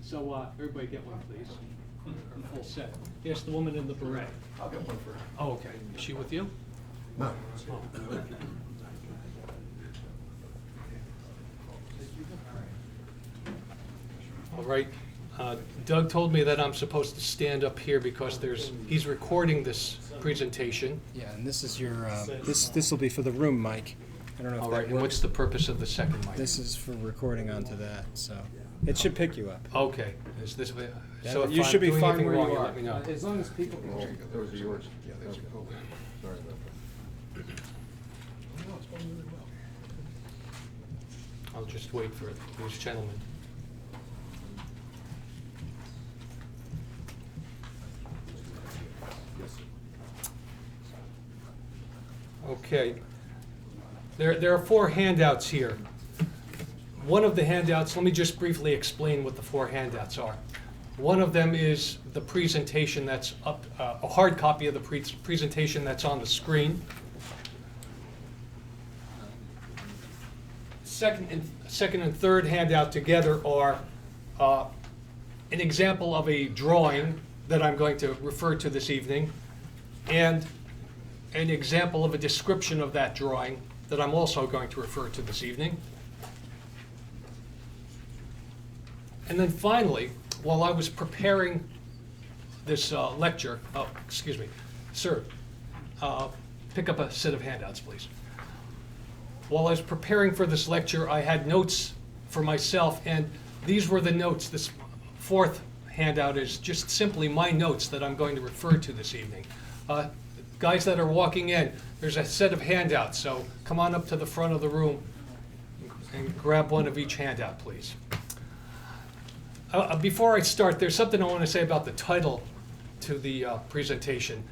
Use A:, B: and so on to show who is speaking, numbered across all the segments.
A: So everybody get one, please. A full set. Here's the woman in the beret.
B: I'll get one for her.
A: Oh, okay. Is she with you?
B: No.
A: Oh. All right. Doug told me that I'm supposed to stand up here because he's recording this presentation.
C: Yeah, and this is your, this will be for the room mic. I don't know if
A: All
C: that
A: right, and
C: works.
A: what's the purpose of the second mic?
C: This is for recording onto that, so it should pick you up.
A: Okay, is this,
C: Yeah,
A: so if
C: you
A: I'm
C: should be
A: doing
C: fine
A: anything
C: where
A: wrong,
C: you
A: you
C: are.
A: let me know.
C: As long as people can hear you.
B: Those are yours. Yeah, those are cool. Sorry about that. No, it's going really well.
A: I'll just wait for these gentlemen. Okay. There are 4 handouts here. One of the handouts, let me just briefly explain what the 4 handouts are. One of them is the presentation that's up, a hard copy of the presentation that's on the screen. Second and third handout together are an example of a drawing that I'm going to refer to this evening, and an example of a description of that drawing that I'm also going to refer to this evening. And then finally, while I was preparing this lecture, excuse me, sir, pick up a set of handouts, please. While I was preparing for this lecture, I had notes for myself, and these were the notes. This 4th handout is just simply my notes that I'm going to refer to this evening. Guys that are walking in, there's a set of handouts, so come on up to the front of the room and grab one of each handout, please. Before I start, there's something I want to say about the title to the presentation.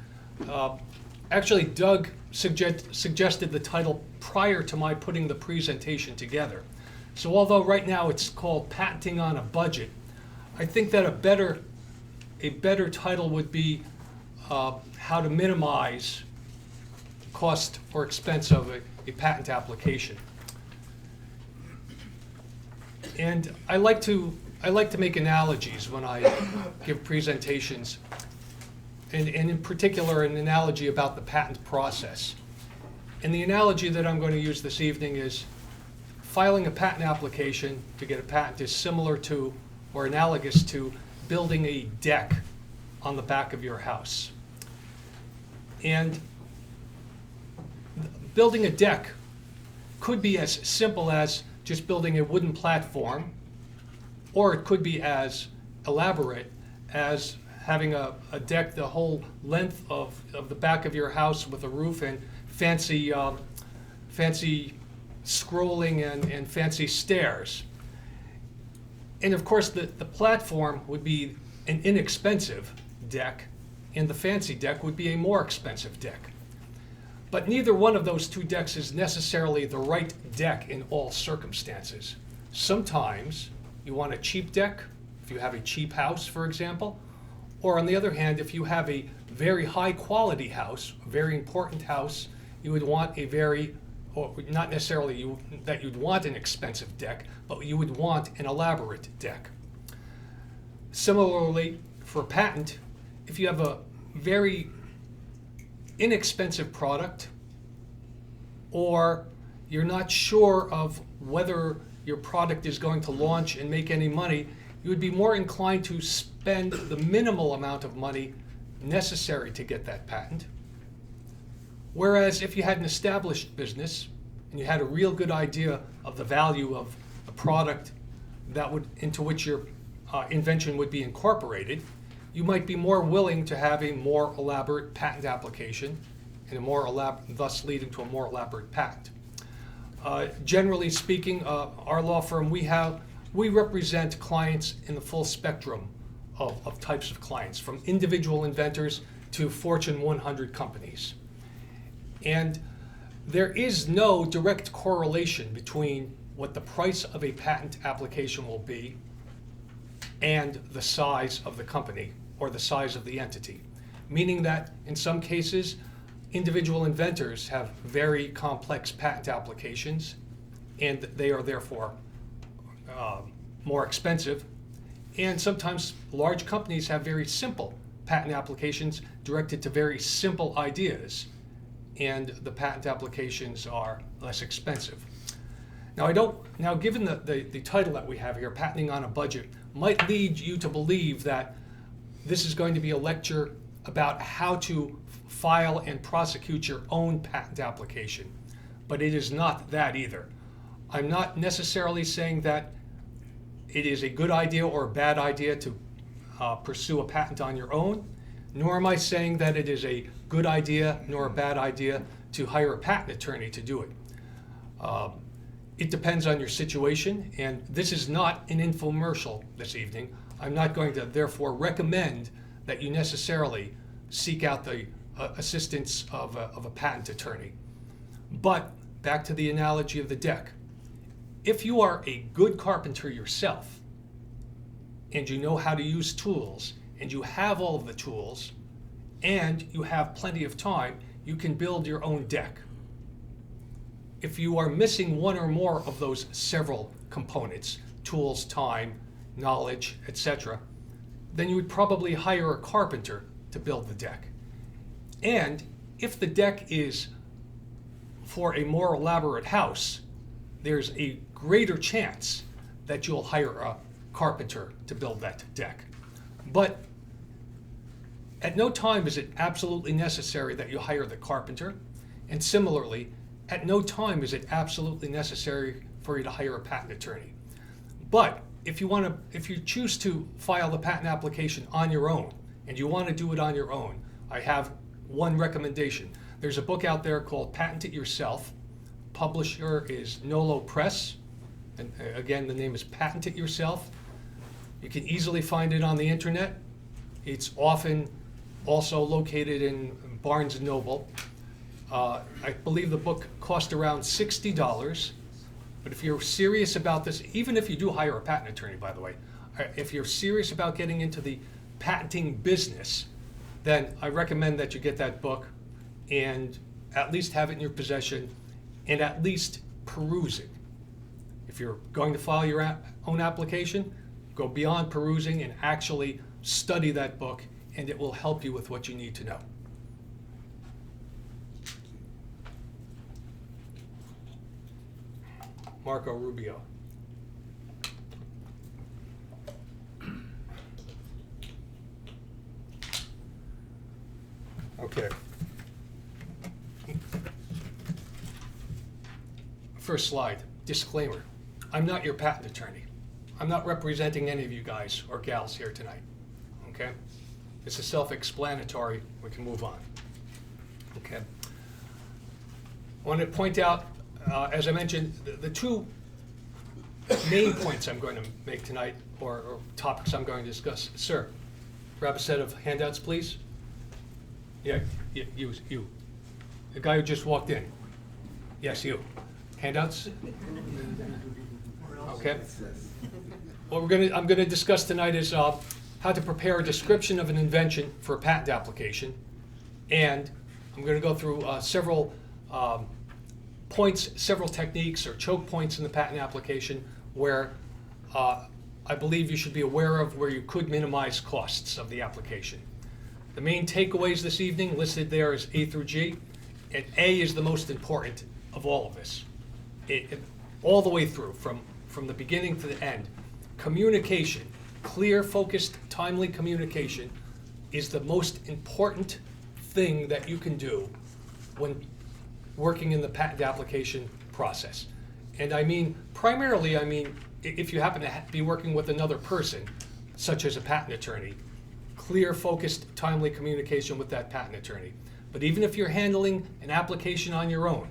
A: Actually, Doug suggested the title prior to my putting the presentation together. So although right now it's called Patenting on a Budget, I think that a better title would be how to minimize cost or expense of a patent application. And I like to make analogies when I give presentations, and in particular an analogy about the patent process. And the analogy that I'm going to use this evening is filing a patent application to get a patent is similar to or analogous to building a deck on the back of your house. And building a deck could be as simple as just building a wooden platform, or it could be as elaborate as having a deck the whole length of the back of your house with a roof and fancy scrolling and fancy stairs. And of course the platform would be an inexpensive deck, and the fancy deck would be a more expensive deck. But neither one of those 2 decks is necessarily the right deck in all circumstances. Sometimes you want a cheap deck, if you have a cheap house, for example, or on the other hand, if you have a very high quality house, a very important house, you would want a very, or not necessarily that you'd want an expensive deck, but you would want an elaborate deck. Similarly, for patent, if you have a very inexpensive product, or you're not sure of whether your product is going to launch and make any money, you would be more inclined to spend the minimal amount of money necessary to get that patent. Whereas if you had an established business and you had a real good idea of the value of the product into which your invention would be incorporated, you might be more willing to have a more elaborate patent application and thus leading to a more elaborate patent. Generally speaking, our law firm, we represent clients in the full spectrum of types of clients, from individual inventors to Fortune 100 companies. And there is no direct correlation between what the price of a patent application will be and the size of the company or the size of the entity. Meaning that in some cases, individual inventors have very complex patent applications and they are therefore more expensive And sometimes large companies have very simple patent applications directed to very simple ideas, and the patent applications are less expensive. Now, given the title that we have here, Patenting on a Budget, might lead you to believe that this is going to be a lecture about how to file and prosecute your own patent application. But it is not that either. I'm not necessarily saying that it is a good idea or a bad idea to pursue a patent on your own, nor am I saying that it is a good idea nor a bad idea to hire a patent attorney to do it. It depends on your situation, and this is not an infomercial this evening. I'm not going to therefore recommend that you necessarily seek out the assistance of a patent attorney. But back to the analogy of the deck. If you are a good carpenter yourself, and you know how to use tools, and you have all of the tools, and you have plenty of time, you can build your own deck. If you are missing one or more of those several components, tools, time, knowledge, etc., then you would probably hire a carpenter to build the deck. And if the deck is for a more elaborate house, there's a greater chance that you'll hire a carpenter to build that deck. But at no time is it absolutely necessary that you hire the carpenter, and similarly, at no time is it absolutely necessary for you to hire a patent attorney. But if you choose to file the patent application on your own, and you want to do it on your own, I have one recommendation. There's a book out there called Patent It Yourself. Publisher is Nolo Press, and again, the name is Patent It Yourself. You can easily find it on the internet. It's often also located in Barnes & Noble. I believe the book cost around $60, but if you're serious about this, even if you do hire a patent attorney, by the way, if you're serious about getting into the patenting business, then I recommend that you get that book and at least have it in your possession and at least peruse it. If you're going to file your own application, go beyond perusing and actually study that book, and it will help you with what you need to know. Marco Rubio. Okay. First slide, disclaimer. I'm not your patent attorney. I'm not representing any of you guys or gals here tonight, okay? This is self-explanatory. We can move on, okay? I want to point out, as I mentioned, the two main points I'm going to make tonight, or topics I'm going to discuss. Sir, grab a set of handouts, please. Yeah, you. The guy who just walked in. Yes, you. Handouts? Okay. What I'm going to discuss tonight is how to prepare a description of an invention for a patent application, and I'm going to go through several points, several techniques or choke points in the patent application where I believe you should be aware of where you could minimize costs of the application. The main takeaways this evening listed there is A through G, and A is the most important of all of this. All the way through, from the beginning to the end. Communication, clear, focused, timely communication is the most important thing that you can do when working in the patent application process. And I mean, primarily, if you happen to be working with another person, such as a patent attorney, clear, focused, timely communication with that patent attorney. But even if you're handling an application on your own,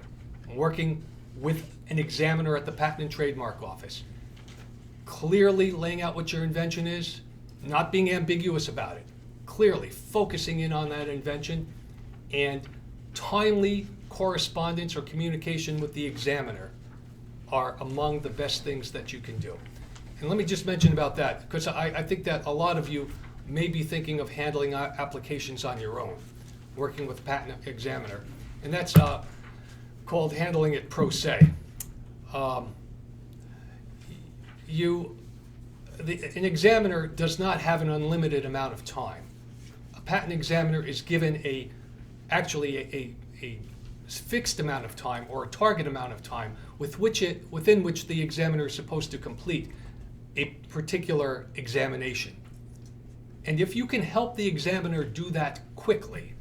A: working with an examiner at the Patent and Trademark Office, clearly laying out what your invention is, not being ambiguous about it, clearly focusing in on that invention, and timely correspondence or communication with the examiner are among the best things that you can do. And let me just mention about that, because I think that a lot of you may be thinking of handling applications on your own, working with a patent examiner, and that's called handling it pro se. an examiner does not have an unlimited amount of time. A patent examiner is given actually a fixed amount of time, or a target amount of time within which the examiner is supposed to complete a particular examination. And if you can help the examiner do that quickly,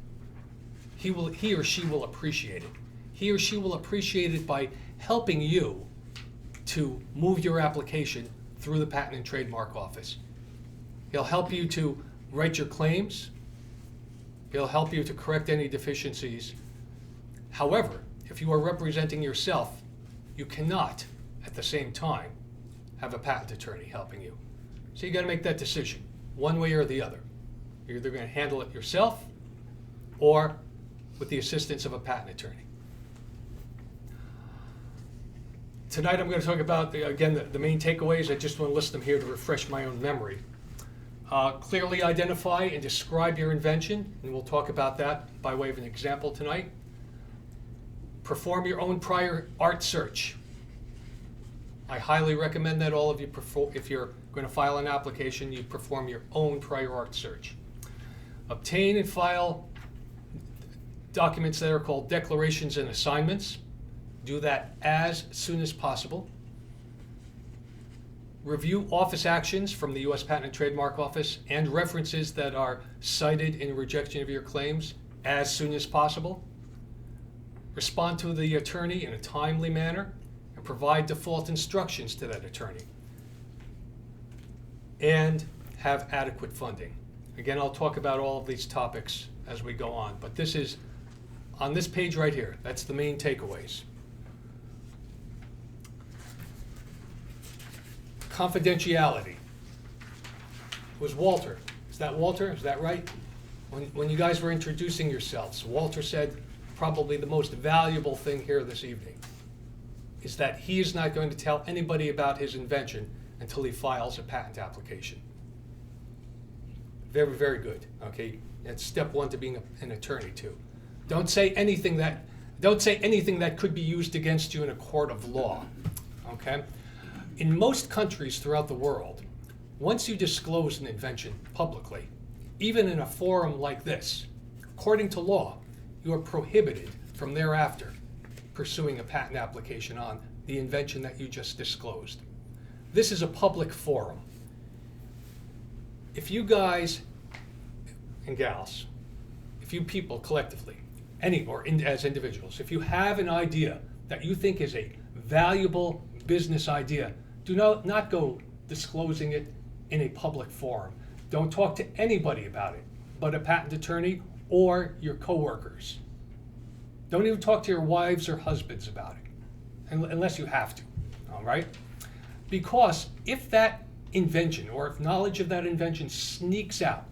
A: he or she will appreciate it. He or she will appreciate it by helping you to move your application through the Patent and Trademark Office. He'll help you to write your claims. He'll help you to correct any deficiencies. However, if you are representing yourself, you cannot, at the same time, have a patent attorney helping you. So you got to make that decision, one way or the other. You're either going to handle it yourself or with the assistance of a patent attorney. Tonight I'm going to talk about, the main takeaways. I just want to list them here to refresh my own memory. Clearly identify and describe your invention, and we'll talk about that by way of an example tonight. Perform your own prior art search. I highly recommend that all of you, if you're going to file an application, you perform your own prior art search. Obtain and file documents that are called declarations and assignments. Do that as soon as possible. Review office actions from the U.S. Patent and Trademark Office and references that are cited in rejection of your claims as soon as possible. Respond to the attorney in a timely manner and provide default instructions to that attorney. And have adequate funding. Again, I'll talk about all of these topics as we go on, but this is on this page right here. That's the main takeaways. Confidentiality. It was Walter. Is that Walter? Is that right? When you guys were introducing yourselves, Walter said probably the most valuable thing here this evening is that he is not going to tell anybody about his invention until he files a patent application. Very, very good. Okay, that's step one to being an attorney too. Don't say anything that could be used against you in a court of law. Okay. In most countries throughout the world, once you disclose an invention publicly, even in a forum like this, according to law, you are prohibited from thereafter pursuing a patent application on the invention that you just disclosed. This is a public forum. If you guys and gals, if you people collectively, as individuals, if you have an idea that you think is a valuable business idea, do not go disclosing it in a public forum. Don't talk to anybody about it but a patent attorney or your coworkers. Don't even talk to your wives or husbands about it, unless you have to, all right? Because if that invention, or if knowledge of that invention sneaks out,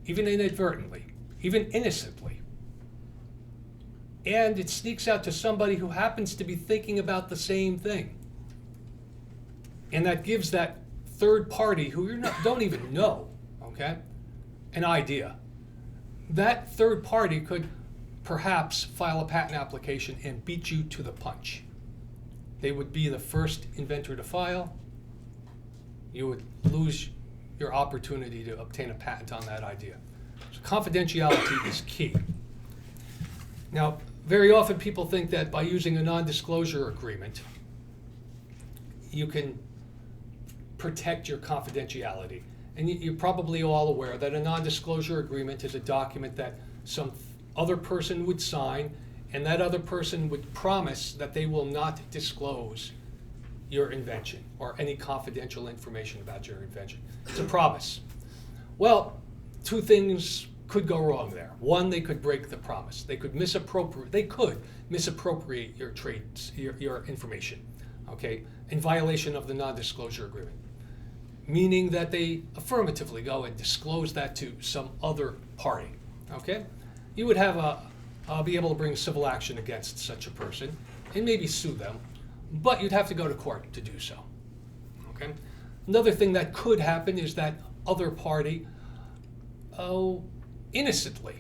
A: even inadvertently, even innocently, and it sneaks out to somebody who happens to be thinking about the same thing, and that gives that third party who you don't even know, okay, an idea. That third party could perhaps file a patent application and beat you to the punch. They would be the first inventor to file. You would lose your opportunity to obtain a patent on that idea. So confidentiality is key. Now, very often people think that by using a non-disclosure agreement, you can protect your confidentiality. And you're probably all aware that a non-disclosure agreement is a document that some other person would sign, and that other person would promise that they will not disclose your invention or any confidential information about your invention. It's a promise. Well, two things could go wrong there. One, they could break the promise. They could misappropriate your traits, your information, okay, in violation of the non-disclosure agreement, meaning that they affirmatively go and disclose that to some other party, okay? You would have be able to bring civil action against such a person and maybe sue them, but you'd have to go to court to do so, okay? Another thing that could happen is that other party innocently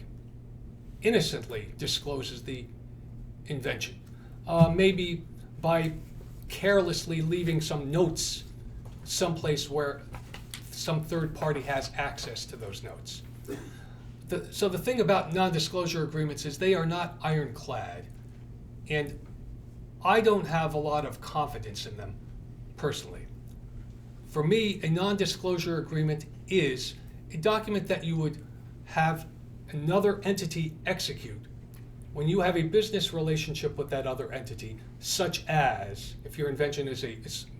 A: discloses the invention, maybe by carelessly leaving some notes someplace where some third party has access to those notes. So the thing about non-disclosure agreements is they are not ironclad, and I don't have a lot of confidence in them personally. For me, a non-disclosure agreement is a document that you would have another entity execute when you have a business relationship with that other entity, such as if your invention is a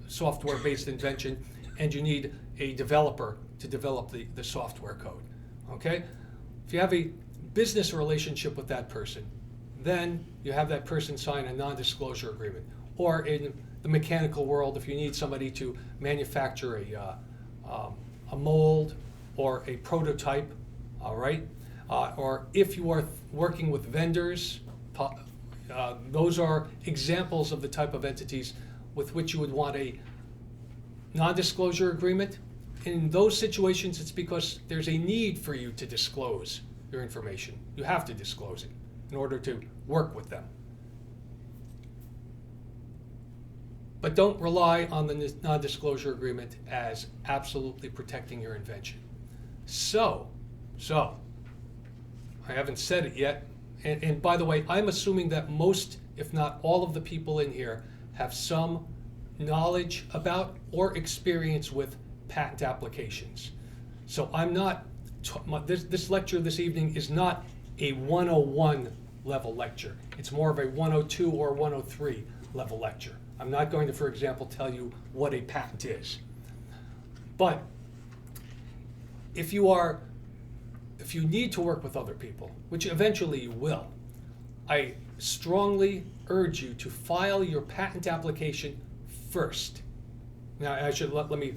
A: software-based invention and you need a developer to develop the software code, okay? If you have a business relationship with that person, then you have that person sign a non-disclosure agreement. Or in the mechanical world, if you need somebody to manufacture a mold or a prototype, all right? Or if you are working with vendors, those are examples of the type of entities with which you would want a non-disclosure agreement. In those situations, it's because there's a need for you to disclose your information. You have to disclose it in order to work with them. But don't rely on the non-disclosure agreement as absolutely protecting your invention. So, I haven't said it yet, and by the way, I'm assuming that most, if not all of the people in here have some knowledge about or experience with patent applications. So I'm not, this lecture this evening is not a 101 level lecture. It's more of a 102 or 103 level lecture. I'm not going to, for example, tell you what a patent is. But if you need to work with other people, which eventually you will, I strongly urge you to file your patent application first. Now, I should let me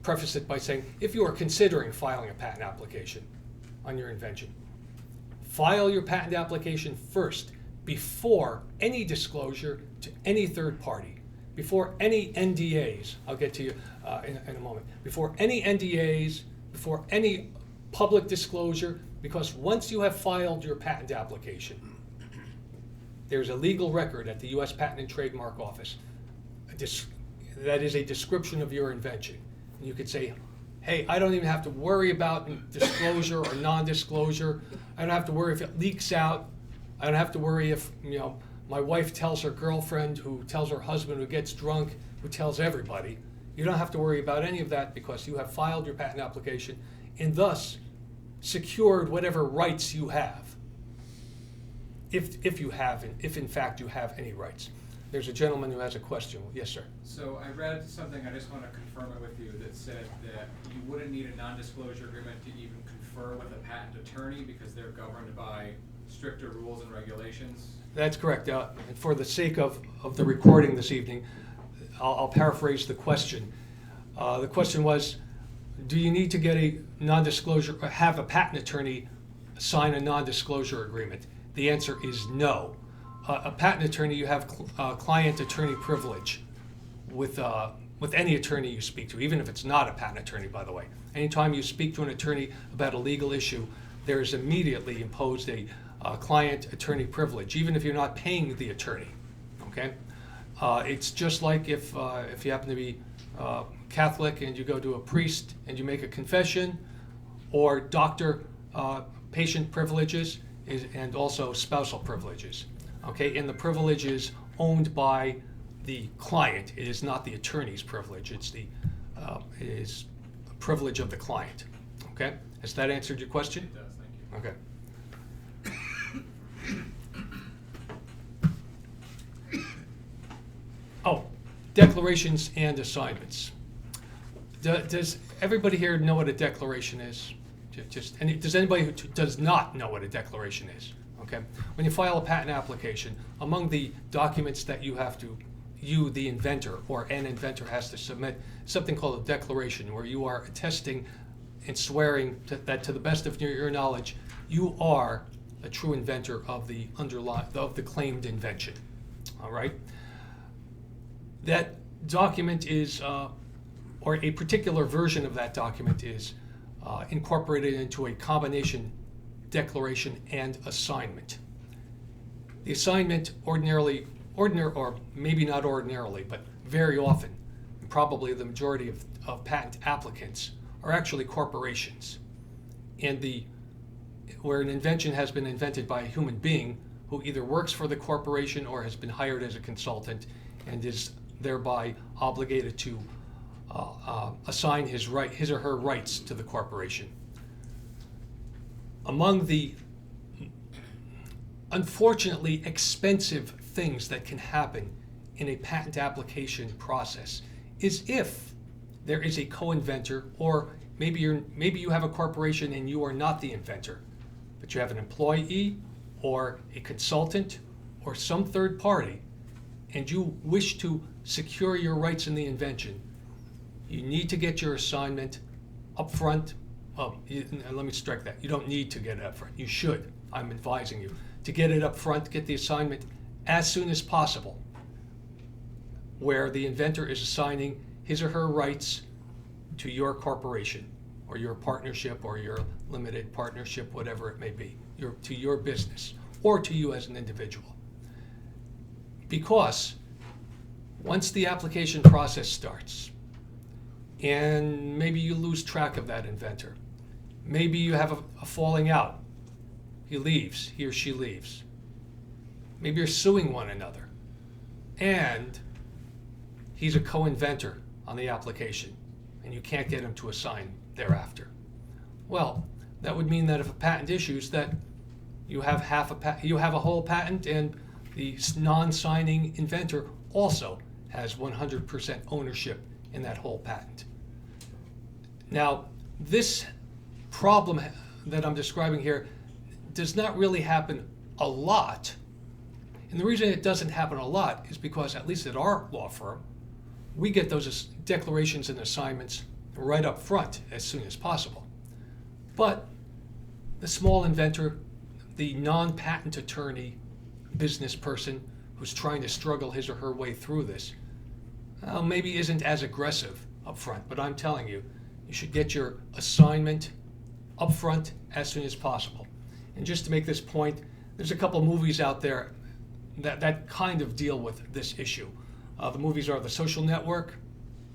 A: preface it by saying, if you are considering filing a patent application on your invention, file your patent application first before any disclosure to any third party, before any NDAs, I'll get to you in a moment, before any NDAs, before any public disclosure, because once you have filed your patent application, there's a legal record at the U.S. Patent and Trademark Office that is a description of your invention. And you could say, hey, I don't even have to worry about disclosure or non-disclosure. I don't have to worry if it leaks out. I don't have to worry if, my wife tells her girlfriend, who tells her husband, who gets drunk, who tells everybody. You don't have to worry about any of that because you have filed your patent application and thus secured whatever rights you have, if you have, if in fact you have any rights. There's a gentleman who has a question. Yes, sir.
D: So I read something, I just want to confirm it with you, that said that you wouldn't need a non-disclosure agreement to even confer with a patent attorney because they're governed by stricter rules and regulations.
A: That's correct. For the sake of the recording this evening, I'll paraphrase the question. The question was, do you need to get a non-disclosure, or have a patent attorney sign a non-disclosure agreement? The answer is no. A patent attorney, you have client-attorney privilege with any attorney you speak to, even if it's not a patent attorney, by the way. Anytime you speak to an attorney about a legal issue, there is immediately imposed a client-attorney privilege, even if you're not paying the attorney. Okay, it's just like if you happen to be Catholic and you go to a priest and you make a confession, or doctor-patient privileges, and also spousal privileges. Okay, and the privilege is owned by the client. It is not the attorney's privilege. It is a privilege of the client. Okay, has that answered your question?
D: It does, thank you.
A: Okay. Oh, declarations and assignments. Does everybody here know what a declaration is? Does anybody who does not know what a declaration is? Okay. When you file a patent application, among the documents that you, the inventor, or an inventor has to submit, something called a declaration, where you are attesting and swearing that to the best of your knowledge, you are a true inventor of the claimed invention. All right. That document is, or a particular version of that document is incorporated into a combination declaration and assignment. The assignment or maybe not ordinarily, but very often, and probably the majority of of patent applicants are actually corporations. And where an invention has been invented by a human being who either works for the corporation or has been hired as a consultant and is thereby obligated to assign his or her rights to the corporation. Among the unfortunately expensive things that can happen in a patent application process is if there is a co-inventor, or maybe you have a corporation and you are not the inventor, but you have an employee or a consultant or some third party, and you wish to secure your rights in the invention. You need to get your assignment up front. Let me strike that. You don't need to get it up front. You should. I'm advising you to get it up front, get the assignment as soon as possible, where the inventor is assigning his or her rights to your corporation or your partnership or your limited partnership, whatever it may be, to your business or to you as an individual. Because once the application process starts, and maybe you lose track of that inventor, maybe you have a falling out, he or she leaves, maybe you're suing one another, and he's a co-inventor on the application, and you can't get him to assign thereafter. Well, that would mean that if a patent issues, that you have a whole patent, and the non-signing inventor also has 100% ownership in that whole patent. Now, this problem that I'm describing here does not really happen a lot. And the reason it doesn't happen a lot is because, at least at our law firm, we get those declarations and assignments right up front as soon as possible. But the small inventor, the non-patent attorney, business person who's trying to struggle his or her way through this, maybe isn't as aggressive up front, but I'm telling you, you should get your assignment up front as soon as possible. And just to make this point, there's a couple movies out there that kind of deal with this issue. The movies are The Social Network,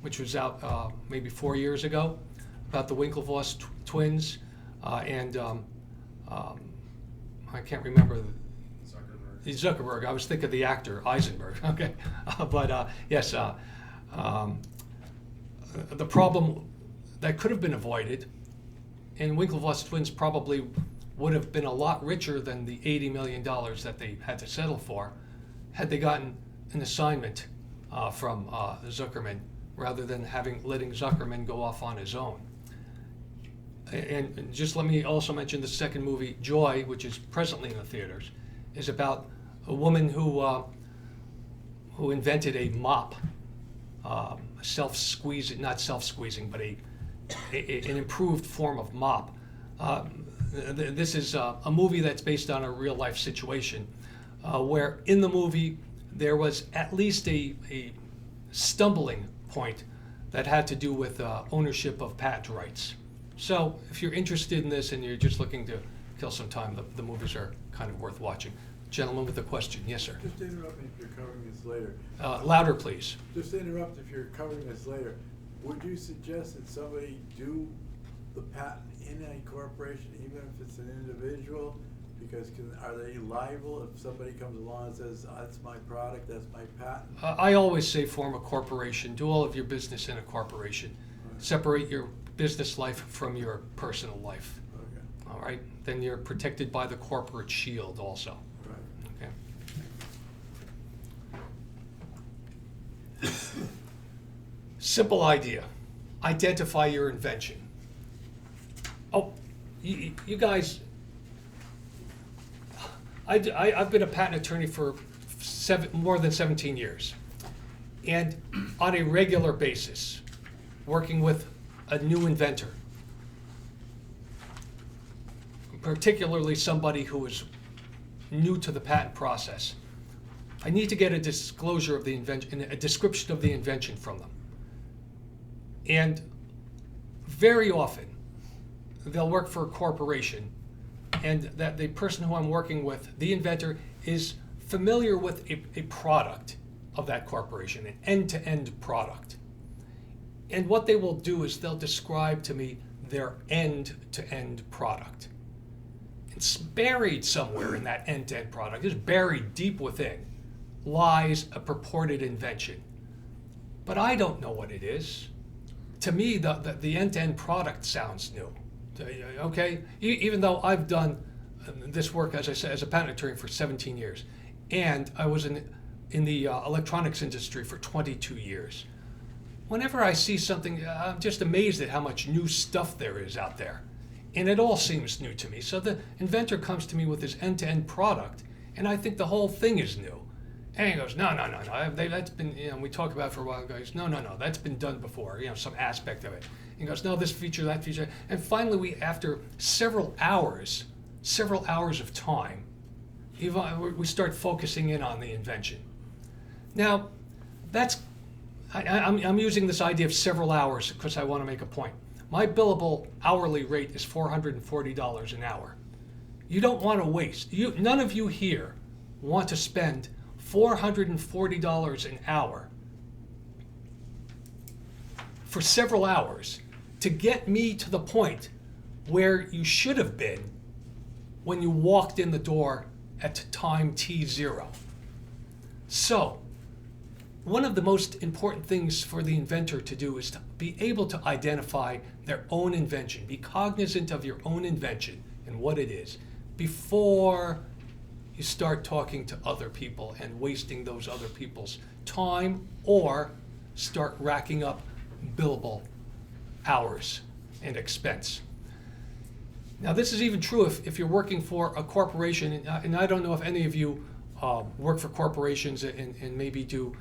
A: which was out maybe 4 years ago, about the Winklevoss twins, and I can't remember Zuckerberg. I was thinking of the actor Eisenberg. Okay, but yes, the problem that could have been avoided, and Winklevoss twins probably would have been a lot richer than the $80 million that they had to settle for, had they gotten an assignment from Zuckerman, rather than letting Zuckerman go off on his own. And just let me also mention the second movie, Joy, which is presently in the theaters, is about a woman who invented a mop, not self-squeezing, but an improved form of mop. This is a movie that's based on a real-life situation, where in the movie there was at least a stumbling point that had to do with ownership of patent rights. So if you're interested in this and you're just looking to kill some time, the movies are kind of worth watching. Gentleman with a question. Yes, sir.
E: Just to interrupt me if you're covering this later.
A: Louder, please.
E: Just to interrupt if you're covering this later, would you suggest that somebody do the patent in a corporation, even if it's an individual? Because are they liable if somebody comes along and says, that's my product, that's my patent?
A: I always say form a corporation. Do all of your business in a corporation. Right. Separate your business life from your personal life.
E: Okay.
A: All right? Then you're protected by the corporate shield also.
E: Right.
A: Okay. Simple idea. Identify your invention. Oh, you guys, I've been a patent attorney for more than 17 years. And on a regular basis, working with a new inventor, particularly somebody who is new to the patent process, I need to get a disclosure of the invention, a description of the invention from them. And very often, they'll work for a corporation, and that the person who I'm working with, the inventor, is familiar with a product of that corporation, an end-to-end product. And what they will do is they'll describe to me their end-to-end product. It's buried somewhere in that end-to-end product, it's buried deep within, lies a purported invention. But I don't know what it is. To me, the end-to-end product sounds new. Okay? Even though I've done this work, as I said, as a patent attorney for 17 years, and I was in the electronics industry for 22 years. Whenever I see something, I'm just amazed at how much new stuff there is out there. And it all seems new to me. So the inventor comes to me with his end-to-end product, and I think the whole thing is new. And he goes, no, that's been, we talked about it for a while, guys, no, that's been done before, some aspect of it. He goes, no, this feature, that feature. And finally, after several hours of time, we start focusing in on the invention. Now, I'm using this idea of several hours because I want to make a point. My billable hourly rate is $440 an hour. You don't want to waste. None of you here want to spend $440 an hour for several hours to get me to the point where you should have been when you walked in the door at time T0. So, one of the most important things for the inventor to do is to be able to identify their own invention, be cognizant of your own invention and what it is before you start talking to other people and wasting those other people's time or start racking up billable hours and expense. Now, this is even true if you're working for a corporation, and I don't know if any of you work for corporations and maybe do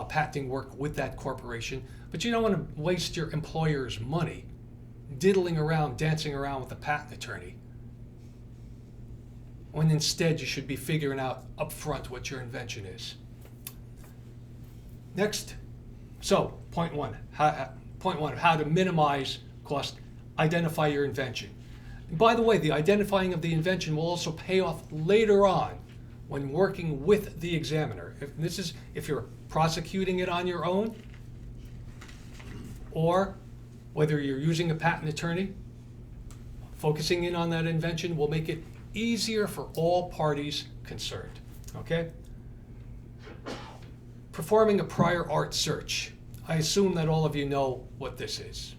A: patenting work with that corporation, but you don't want to waste your employer's money diddling around, dancing around with a patent attorney, when instead you should be figuring out up front what your invention is. Next, so point one of how to minimize cost, identify your invention. And by the way, the identifying of the invention will also pay off later on when working with the examiner. If you're prosecuting it on your own, or whether you're using a patent attorney, focusing in on that invention will make it easier for all parties concerned, okay? Performing a prior art search. I assume that all of you know what this is.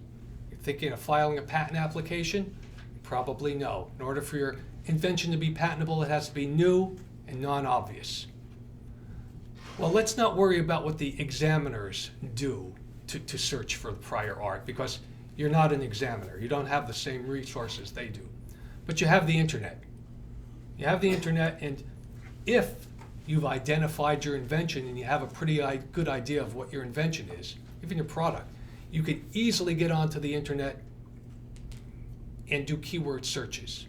A: You're thinking of filing a patent application? You probably know. In order for your invention to be patentable, it has to be new and non-obvious. Well, let's not worry about what the examiners do to search for prior art, because you're not an examiner. You don't have the same resources they do. But you have the internet. You have the internet, and if you've identified your invention and you have a pretty good idea of what your invention is, even your product, you could easily get onto the internet and do keyword searches.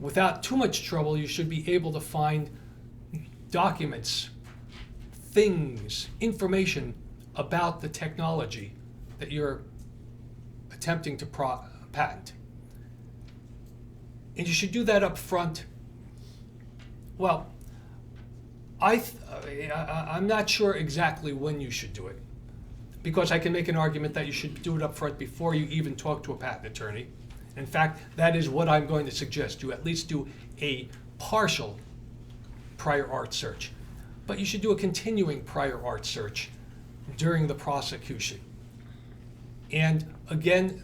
A: Without too much trouble, you should be able to find documents, things, information about the technology that you're attempting to patent. And you should do that up front. Well, I'm not sure exactly when you should do it, because I can make an argument that you should do it up front before you even talk to a patent attorney. In fact, that is what I'm going to suggest. You at least do a partial prior art search. But you should do a continuing prior art search during the prosecution. And again,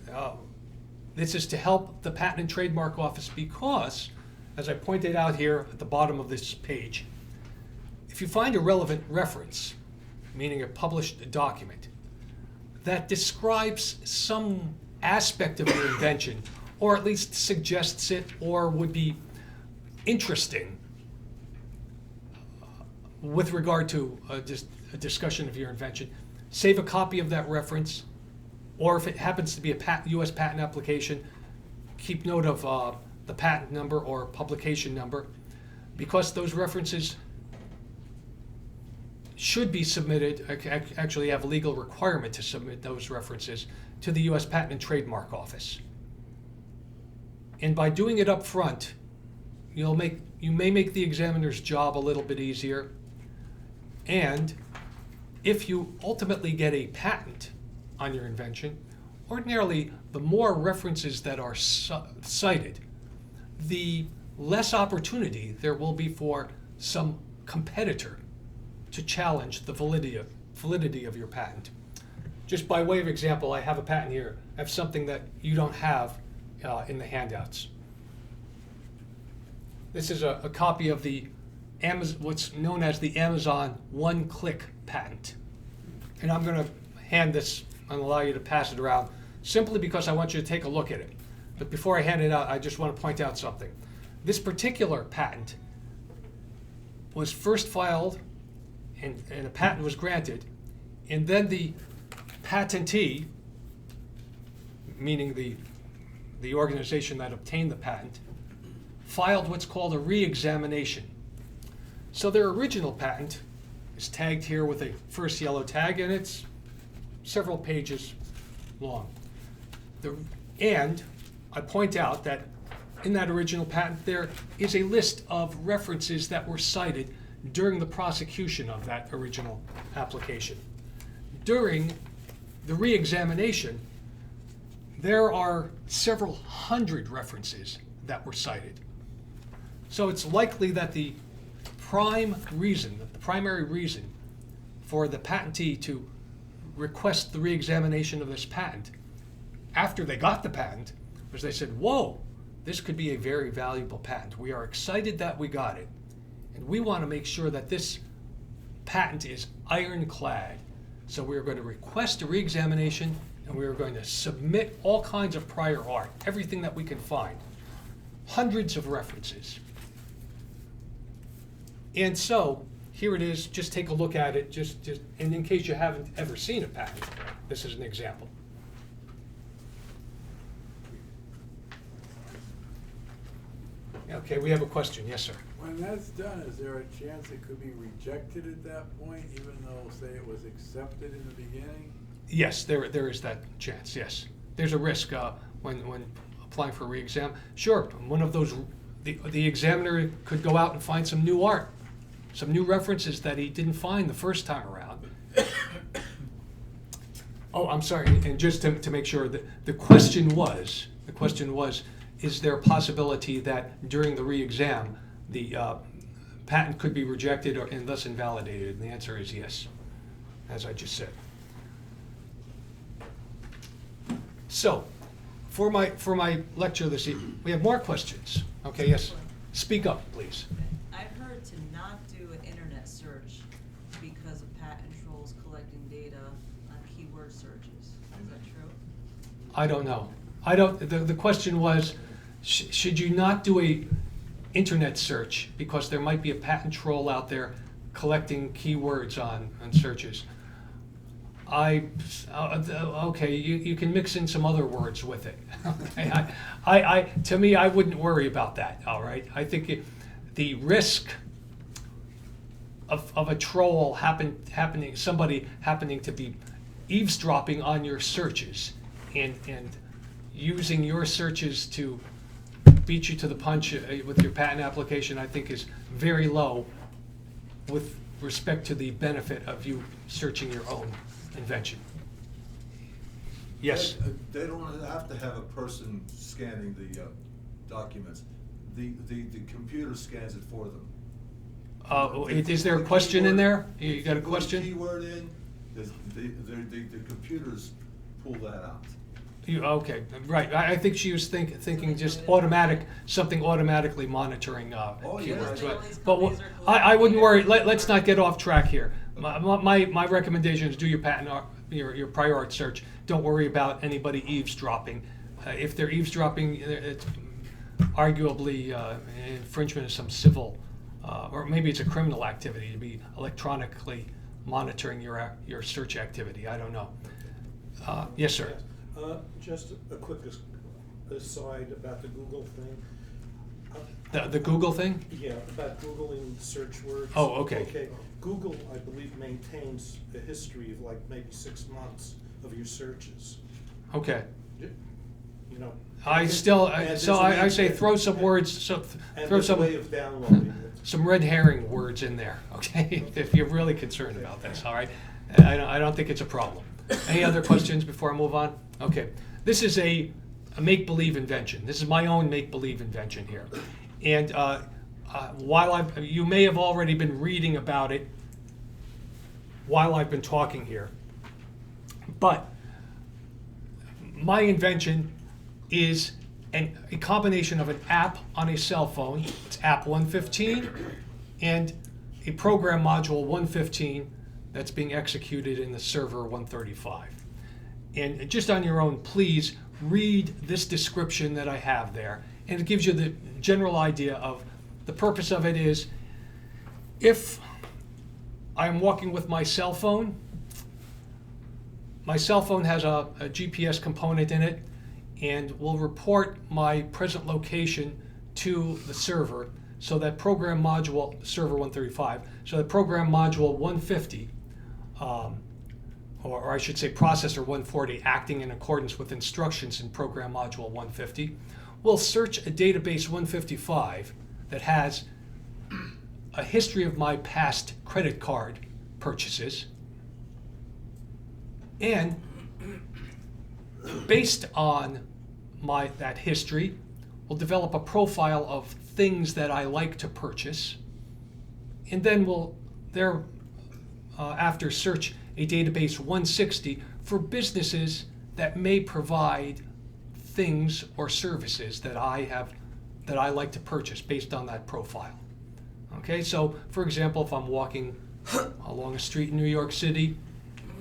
A: this is to help the Patent and Trademark Office because, as I pointed out here at the bottom of this page, if you find a relevant reference, meaning a published document, that describes some aspect of your invention, or at least suggests it, or would be interesting with regard to a discussion of your invention, save a copy of that reference, or if it happens to be a U.S. patent application, keep note of the patent number or publication number, because those references should be submitted, actually have a legal requirement to submit those references to the U.S. Patent and Trademark Office. And by doing it up front, you may make the examiner's job a little bit easier. And if you ultimately get a patent, on your invention, ordinarily, the more references that are cited, the less opportunity there will be for some competitor to challenge the validity of your patent. Just by way of example, I have a patent here. I have something that you don't have in the handouts. This is a copy of the what's known as the Amazon one-click patent. And I'm going to hand this and allow you to pass it around simply because I want you to take a look at it. But before I hand it out, I just want to point out something. This particular patent was first filed and a patent was granted, and then the patentee, meaning the organization that obtained the patent, filed what's called a re-examination. So their original patent is tagged here with a first yellow tag, and it's several pages long. And I point out that in that original patent there is a list of references that were cited during the prosecution of that original application. During the re-examination, there are several hundred references that were cited. So it's likely that the primary reason for the patentee to request the re-examination of this patent after they got the patent was they said, whoa, this could be a very valuable patent. We are excited that we got it. And we want to make sure that this patent is ironclad. So we are going to request a re-examination, and we are going to submit all kinds of prior art, everything that we can find, hundreds of references. And so here it is. Just take a look at it. And in case you haven't ever seen a patent, this is an example. Okay, we have a question. Yes, sir.
E: When that's done, is there a chance it could be rejected at that point, even though, say, it was accepted in the beginning?
A: Yes, there is that chance, yes. There's a risk when applying for a re-exam. Sure, one of those, the examiner could go out and find some new art, some new references that he didn't find the first time around. Oh, I'm sorry, and just to make sure, the question was, is there a possibility that during the re-exam, the patent could be rejected and thus invalidated? And the answer is yes, as I just said. So, for my lecture this evening, we have more questions. Okay, yes, speak up, please.
F: I've heard to not do an internet search because of patent trolls collecting data on keyword searches. Is that true?
A: I don't know. The question was, should you not do a internet search because there might be a patent troll out there collecting keywords on searches? Okay, you can mix in some other words with it. To me, I wouldn't worry about that. All right, I think the risk of a troll somebody happening to be eavesdropping on your searches and using your searches to beat you to the punch with your patent application, I think is very low with respect to the benefit of you searching your own invention. Yes?
B: They don't have to have a person scanning the documents. The computer scans it for them.
A: Is there a question in there? You got a question?
B: Put a keyword in, the computers pull that out.
A: Okay, right. I think she was thinking just something automatically monitoring keywords.
B: Yeah.
A: But I wouldn't worry. Let's not get off track here. My recommendation is do your patent, your prior art search. Don't worry about anybody eavesdropping. If they're eavesdropping, it's arguably infringement of some civil, or maybe it's a criminal activity to be electronically monitoring your search activity. I don't know. Yes, sir.
G: Just a quick aside about the Google thing.
A: The Google thing?
G: Yeah, about Googling search words.
A: Oh, okay.
G: Okay, Google, I believe, maintains a history of like maybe 6 months of your searches.
A: Okay.
G: You know.
A: I say throw some words,
G: And
A: throw
G: there's a way
A: some
G: of downloading it.
A: some red herring words in there, okay? If you're really concerned about this, all right? I don't think it's a problem. Any other questions before I move on? Okay. This is a make-believe invention. This is my own make-believe invention here. And while you may have already been reading about it while I've been talking here, but my invention is a combination of an app on a cell phone, it's app 115, and a program module 115 that's being executed in the server 135. And just on your own, please read this description that I have there, and it gives you the general idea of the purpose of it is, if I'm walking with my cell phone has a GPS component in it and will report my present location to the server, so that program module, server 135, so that program module 150, or I should say processor 140, acting in accordance with instructions in program module 150, will search a database 155 that has a history of my past credit card purchases, and based on that history, we'll develop a profile of things that I like to purchase, and then we'll after search a database 160 for businesses that may provide things or services that I like to purchase based on that profile. Okay, so for example, if I'm walking along a street in New York City,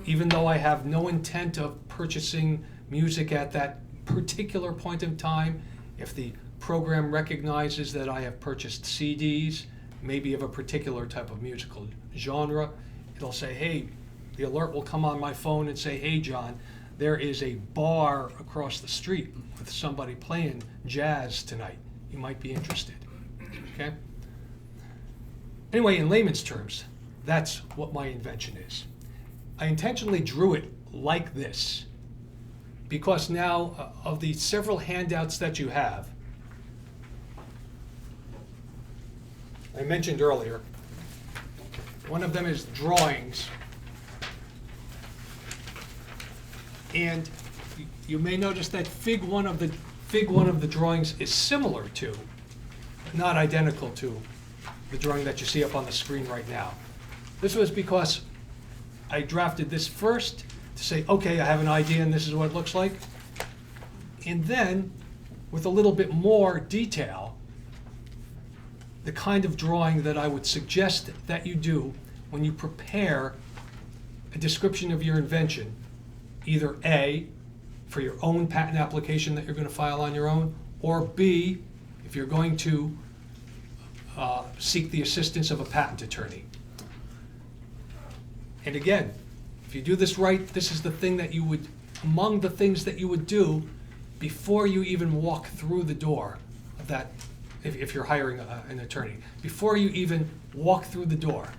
A: even though I have no intent of purchasing music at that particular point in time, if the program recognizes that I have purchased CDs, maybe of a particular type of musical genre, it'll say, hey, the alert will come on my phone and say, hey, John, there is a bar across the street with somebody playing jazz tonight. You might be interested. Okay? Anyway, in layman's terms, that's what my invention is. I intentionally drew it like this because now of the several handouts that you have, I mentioned earlier, one of them is drawings. And you may notice that fig one of the drawings is similar to, but not identical to, the drawing that you see up on the screen right now. This was because I drafted this first to say, okay, I have an idea and this is what it looks like. And then, with a little bit more detail, the kind of drawing that I would suggest that you do when you prepare a description of your invention, either A, for your own patent application that you're going to file on your own, or B, if you're going to seek the assistance of a patent attorney. And again, if you do this right, this is the thing that you would, among the things that you would do before you even walk through the door of that, if you're hiring an attorney. Before you even walk through the door,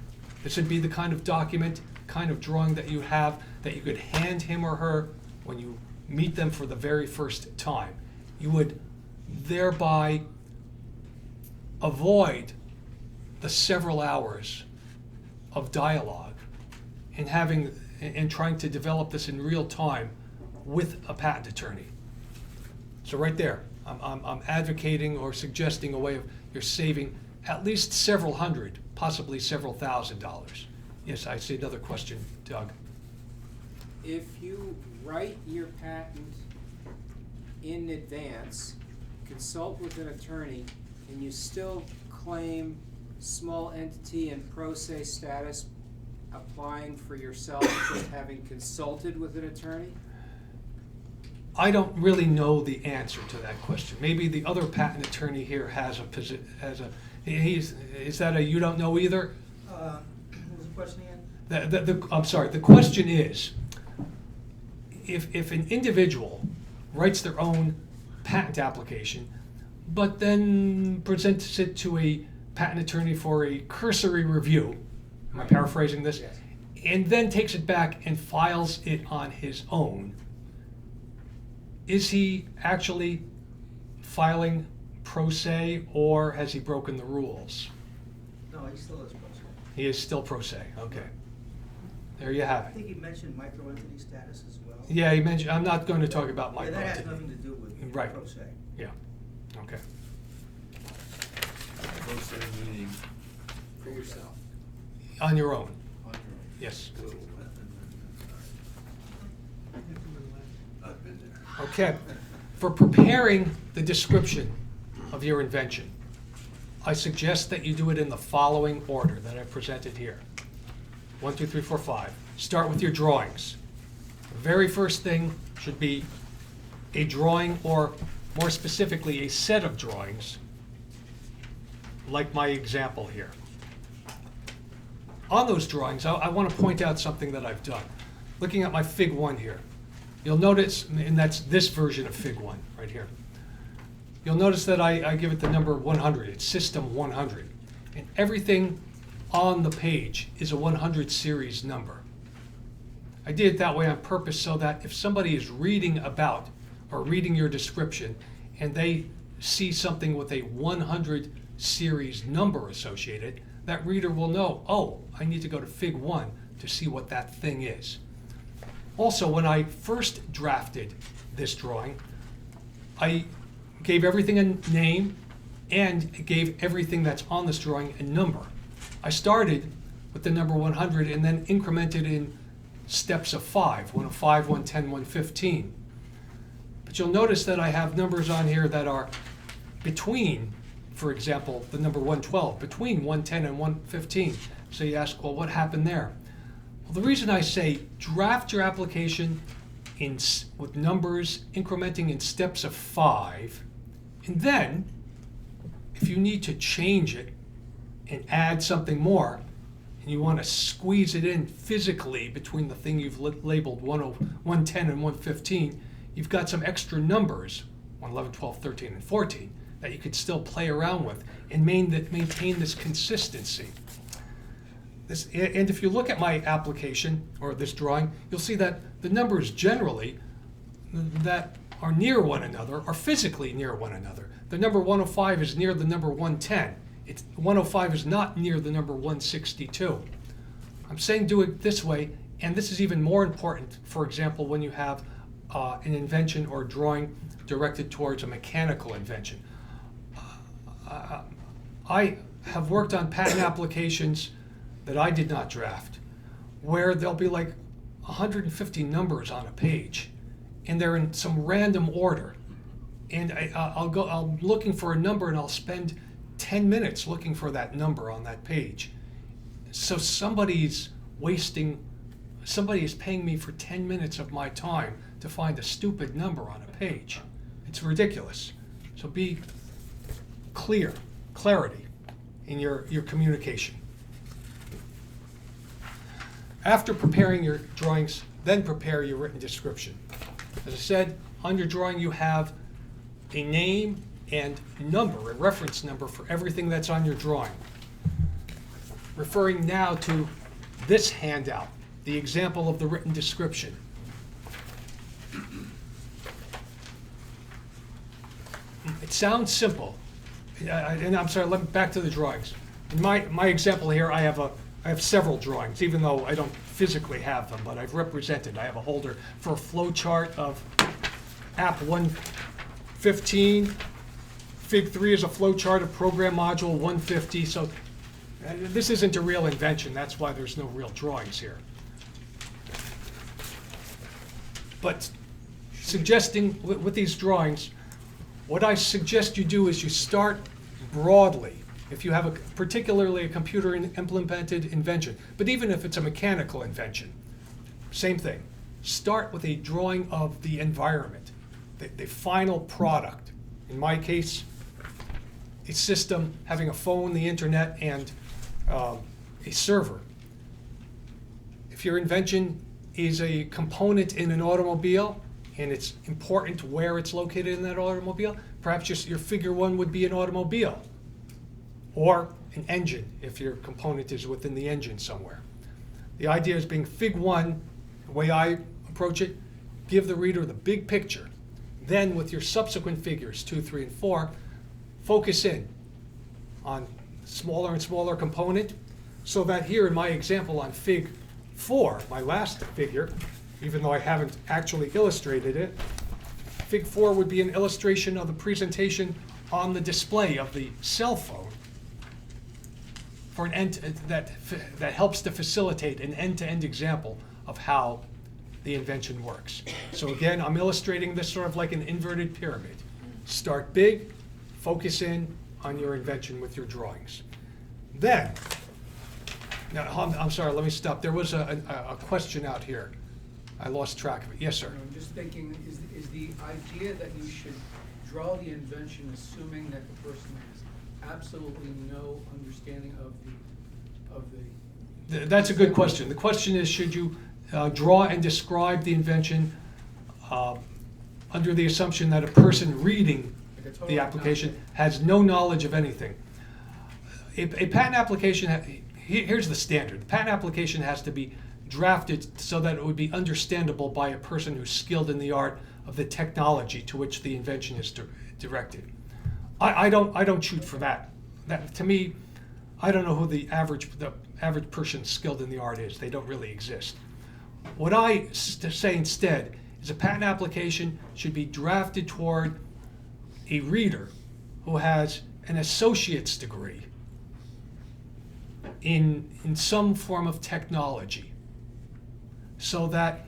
A: this would be the kind of document, kind of drawing that you have that you could hand him or her when you meet them for the very first time. You would thereby avoid the several hours of dialogue and trying to develop this in real time with a patent attorney. So right there, I'm advocating or suggesting a way of you're saving at least several hundred, possibly several $1,000s. Yes, I see another question, Doug.
H: If you write your patent in advance, consult with an attorney, and you still claim small entity and pro se status applying for yourself, just having consulted with an attorney?
A: I don't really know the answer to that question. Maybe the other patent attorney here has is that a you don't know either?
I: What was the question again?
A: I'm sorry, the question is, if an individual writes their own patent application, but then presents it to a patent attorney for a cursory review, am I paraphrasing this?
H: Yes.
A: And then takes it back and files it on his own, is he actually filing pro se, or has he broken the rules?
I: No, he still is pro se.
A: He is still pro se, okay. there you have
I: I
A: it.
I: think you mentioned microentity status as well.
A: Yeah, you mentioned, I'm not going to talk about
I: Yeah, that has
A: microentity.
I: nothing to do with
A: Right.
I: pro se.
A: Yeah, okay.
B: Pro se meaning
E: For yourself.
A: On your own,
E: On your own.
A: yes.
B: I've been there.
A: Okay. For preparing the description of your invention, I suggest that you do it in the following order that I presented here. 1, 2, 3, 4, 5. Start with your drawings. The very first thing should be a drawing, or more specifically, a set of drawings, like my example here. On those drawings, I want to point out something that I've done. Looking at my Fig 1 here, you'll notice, and that's this version of Fig 1 right here. You'll notice that I give it the number 100. It's System 100. And everything on the page is a 100 series number. I did it that way on purpose so that if somebody is reading about or reading your description and they see something with a 100 series number associated, that reader will know, oh, I need to go to Fig 1 to see what that thing is. Also, when I first drafted this drawing, I gave everything a name and gave everything that's on this drawing a number. I started with the number 100 and then incremented in steps of 5, 105, 110, 115. But you'll notice that I have numbers on here that are between, for example, the number 112, between 110 and 115. So you ask, well, what happened there? Well, the reason I say draft your application with numbers incrementing in steps of 5, and then if you need to change it and add something more, and you want to squeeze it in physically between the thing you've labeled 110 and 115, you've got some extra numbers, 111, 12, 13, and 14, that you could still play around with and maintain this consistency. And if you look at my application, or this drawing, you'll see that the numbers generally that are near one another are physically near one another. The number 105 is near the number 110. 105 is not near the number 162. I'm saying do it this way, and this is even more important, for example, when you have an invention or drawing directed towards a mechanical invention. I have worked on patent applications that I did not draft, where there'll be like 150 numbers on a page, and they're in some random order. And I'm looking for a number, and I'll spend 10 minutes looking for that number on that page. So somebody is paying me for 10 minutes of my time to find a stupid number on a page. It's ridiculous. So be clarity in your communication. After preparing your drawings, then prepare your written description. As I said, on your drawing you have a name and number, a reference number for everything that's on your drawing. Referring now to this handout, the example of the written description. It sounds simple, and I'm sorry, back to the drawings. In my example here, I have several drawings, even though I don't physically have them, but I've represented. I have a holder for a flow chart of app 115. Fig 3 is a flow chart of program module 150. So this isn't a real invention. That's why there's no real drawings here. But suggesting with these drawings, what I suggest you do is you start broadly. If you have particularly a computer implemented invention, but even if it's a mechanical invention, same thing. Start with a drawing of the environment, the final product. In my case, a system having a phone, the internet, and a server. If your invention is a component in an automobile, and it's important where it's located in that automobile, perhaps your figure 1 would be an automobile, or an engine if your component is within the engine somewhere. The idea is being Fig 1, the way I approach it, give the reader the big picture. Then with your subsequent figures, 2, 3, and 4, focus in on smaller and smaller component, so that here in my example on Fig 4, my last figure, even though I haven't actually illustrated it, Fig 4 would be an illustration of the presentation on the display of the cell phone for an that helps to facilitate an end-to-end example of how the invention works. So again, I'm illustrating this sort of like an inverted pyramid. Start big, focus in on your invention with your drawings. Then, now I'm sorry, let me stop. There was a question out here. I lost track of it. Yes, sir.
J: I'm just thinking, is the idea that you should draw the invention assuming that the person has absolutely no understanding of the
A: That's a good question. The question is, should you draw and describe the invention under the assumption that a person reading
J: like a total
A: the application
J: agnostic?
A: has no knowledge of anything? A patent application, here's the standard. The patent application has to be drafted so that it would be understandable by a person who's skilled in the art of the technology to which the invention is directed. I don't shoot for that. That, to me, I don't know who the average person skilled in the art is. They don't really exist. What I say instead is a patent application should be drafted toward a reader who has an associate's degree in some form of technology. So that,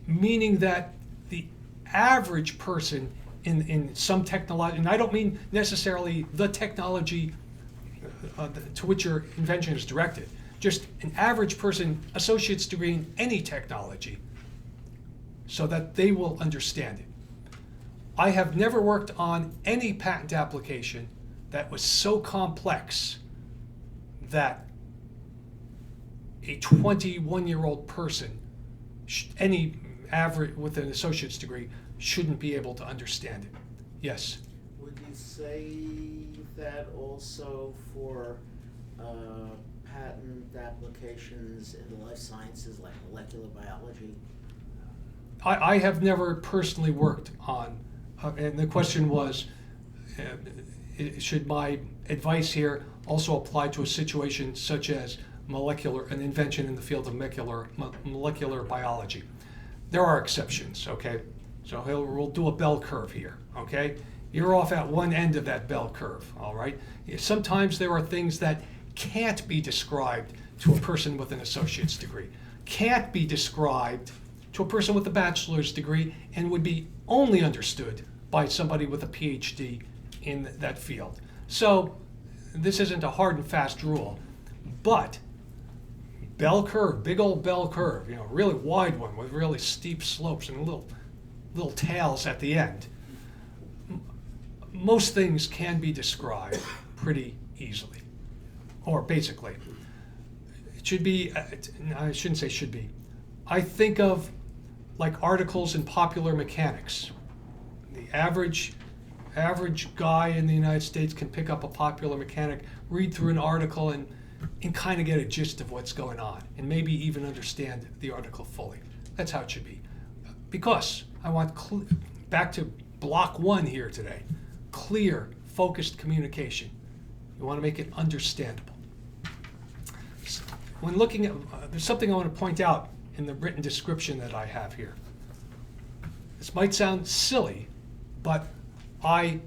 A: meaning that the average person in some technology, and I don't mean necessarily the technology to which your invention is directed, just an average person, associate's degree in any technology, so that they will understand it. I have never worked on any patent application that was so complex that a 21-year-old person, any average with an associate's degree, shouldn't be able to understand it. Yes?
K: Would you say that also for patent applications in the life sciences like molecular biology?
A: I have never personally worked on, and the question was, should my advice here also apply to a situation such as an invention in the field of molecular biology? There are exceptions, okay? So we'll do a bell curve here, okay? You're off at one end of that bell curve, all right? Sometimes there are things that can't be described to a person with an associate's degree, can't be described to a person with a bachelor's degree, and would be only understood by somebody with a PhD in that field. So this isn't a hard and fast rule, but bell curve, big old bell curve, really wide one with really steep slopes and little tails at the end. Most things can be described pretty easily, or basically. It should be, I shouldn't say should be. I think of like articles in Popular Mechanics. The average guy in the United States can pick up a Popular Mechanic, read through an article, and kind of get a gist of what's going on, and maybe even understand the article fully. That's how it should be. Because I want, back to block 1 here today, clear, focused communication. You want to make it understandable. When looking at, there's something I want to point out in the written description that I have here. This might sound silly, but I'm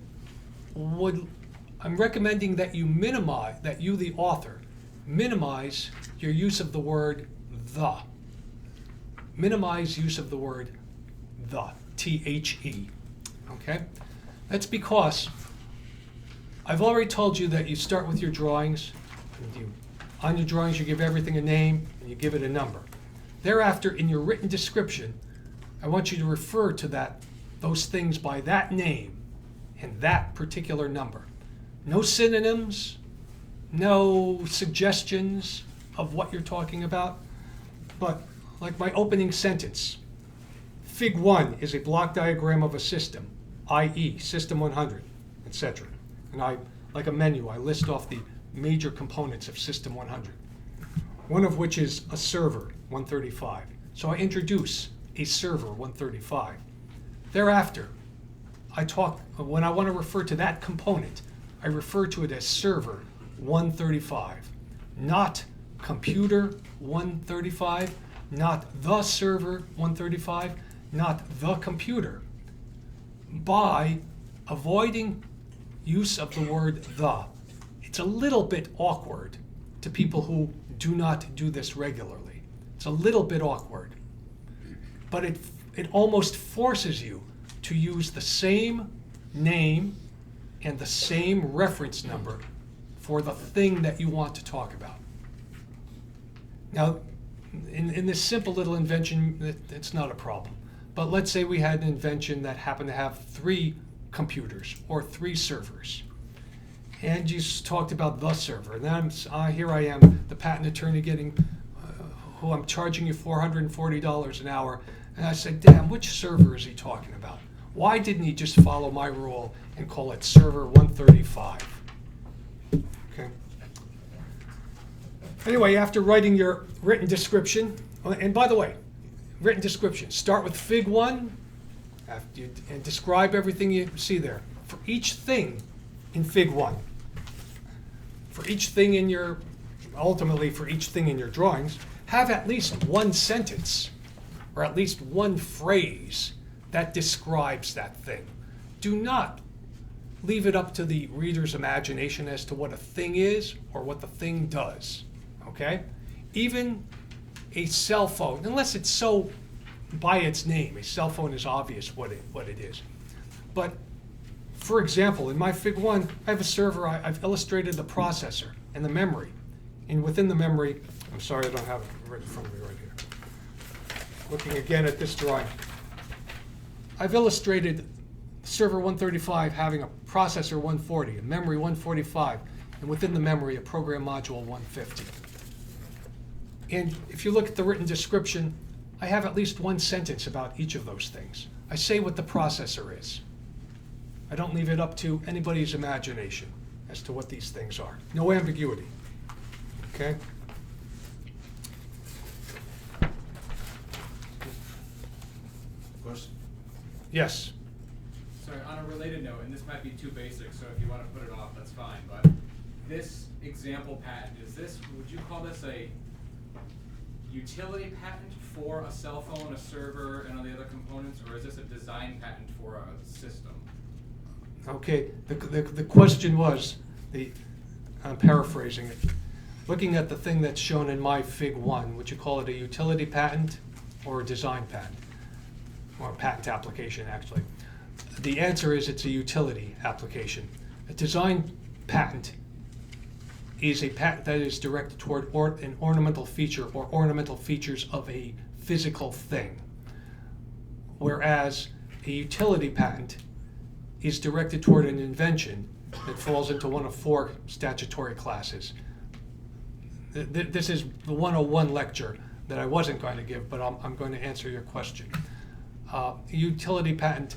A: recommending that you the author, minimize your use of the word the. Minimize use of the word the, T-H-E, okay? That's because I've already told you that you start with your drawings, and on your drawings you give everything a name, and you give it a number. Thereafter, in your written description, I want you to refer to those things by that name and that particular number. No synonyms, no suggestions of what you're talking about, but like my opening sentence, Fig 1 is a block diagram of a system, i.e. System 100, etc. And like a menu, I list off the major components of System 100, one of which is a server, 135. So I introduce a server, 135. Thereafter, when I want to refer to that component, I refer to it as server 135, not computer 135, not the server 135, not the computer, by avoiding use of the word the. It's a little bit awkward to people who do not do this regularly. It's a little bit awkward. But it almost forces you to use the same name and the same reference number for the thing that you want to talk about. Now, in this simple little invention, it's not a problem. But let's say we had an invention that happened to have 3 computers or 3 servers. And you talked about the server. And then here I am, the patent attorney who I'm charging you $440 an hour. And I said, damn, which server is he talking about? Why didn't he just follow my rule and call it server 135? Okay. Anyway, after writing your written description, and by the way, written description, start with Fig 1 and describe everything you see there. For each thing in Fig 1, ultimately for each thing in your drawings, have at least one sentence or at least one phrase that describes that thing. Do not leave it up to the reader's imagination as to what a thing is or what the thing does, okay? Even a cell phone, unless it's so by its name, a cell phone is obvious what it is. But for example, in my Fig 1, I have a server, I've illustrated the processor and the memory. And within the memory, I'm sorry I don't have it right in front of me right here. Looking again at this drawing, I've illustrated server 135 having a processor 140, a memory 145, and within the memory a program module 150. And if you look at the written description, I have at least one sentence about each of those things. I say what the processor is. I don't leave it up to anybody's imagination as to what these things are. No ambiguity. Okay?
B: Question?
A: Yes.
D: Sorry, on a related note, and this might be too basic, so if you want to put it off, that's fine, but this example patent, would you call this a utility patent for a cell phone, a server, and all the other components, or is this a design patent for a system?
A: Okay, the question was, I'm paraphrasing it. Looking at the thing that's shown in my Fig 1, would you call it a utility patent or a design patent? Or a patent application, actually. The answer is it's a utility application. A design patent is a patent that is directed toward an ornamental feature or ornamental features of a physical thing. Whereas a utility patent is directed toward an invention that falls into one of 4 statutory classes. This is the 101 lecture that I wasn't going to give, but I'm going to answer your question. A utility patent,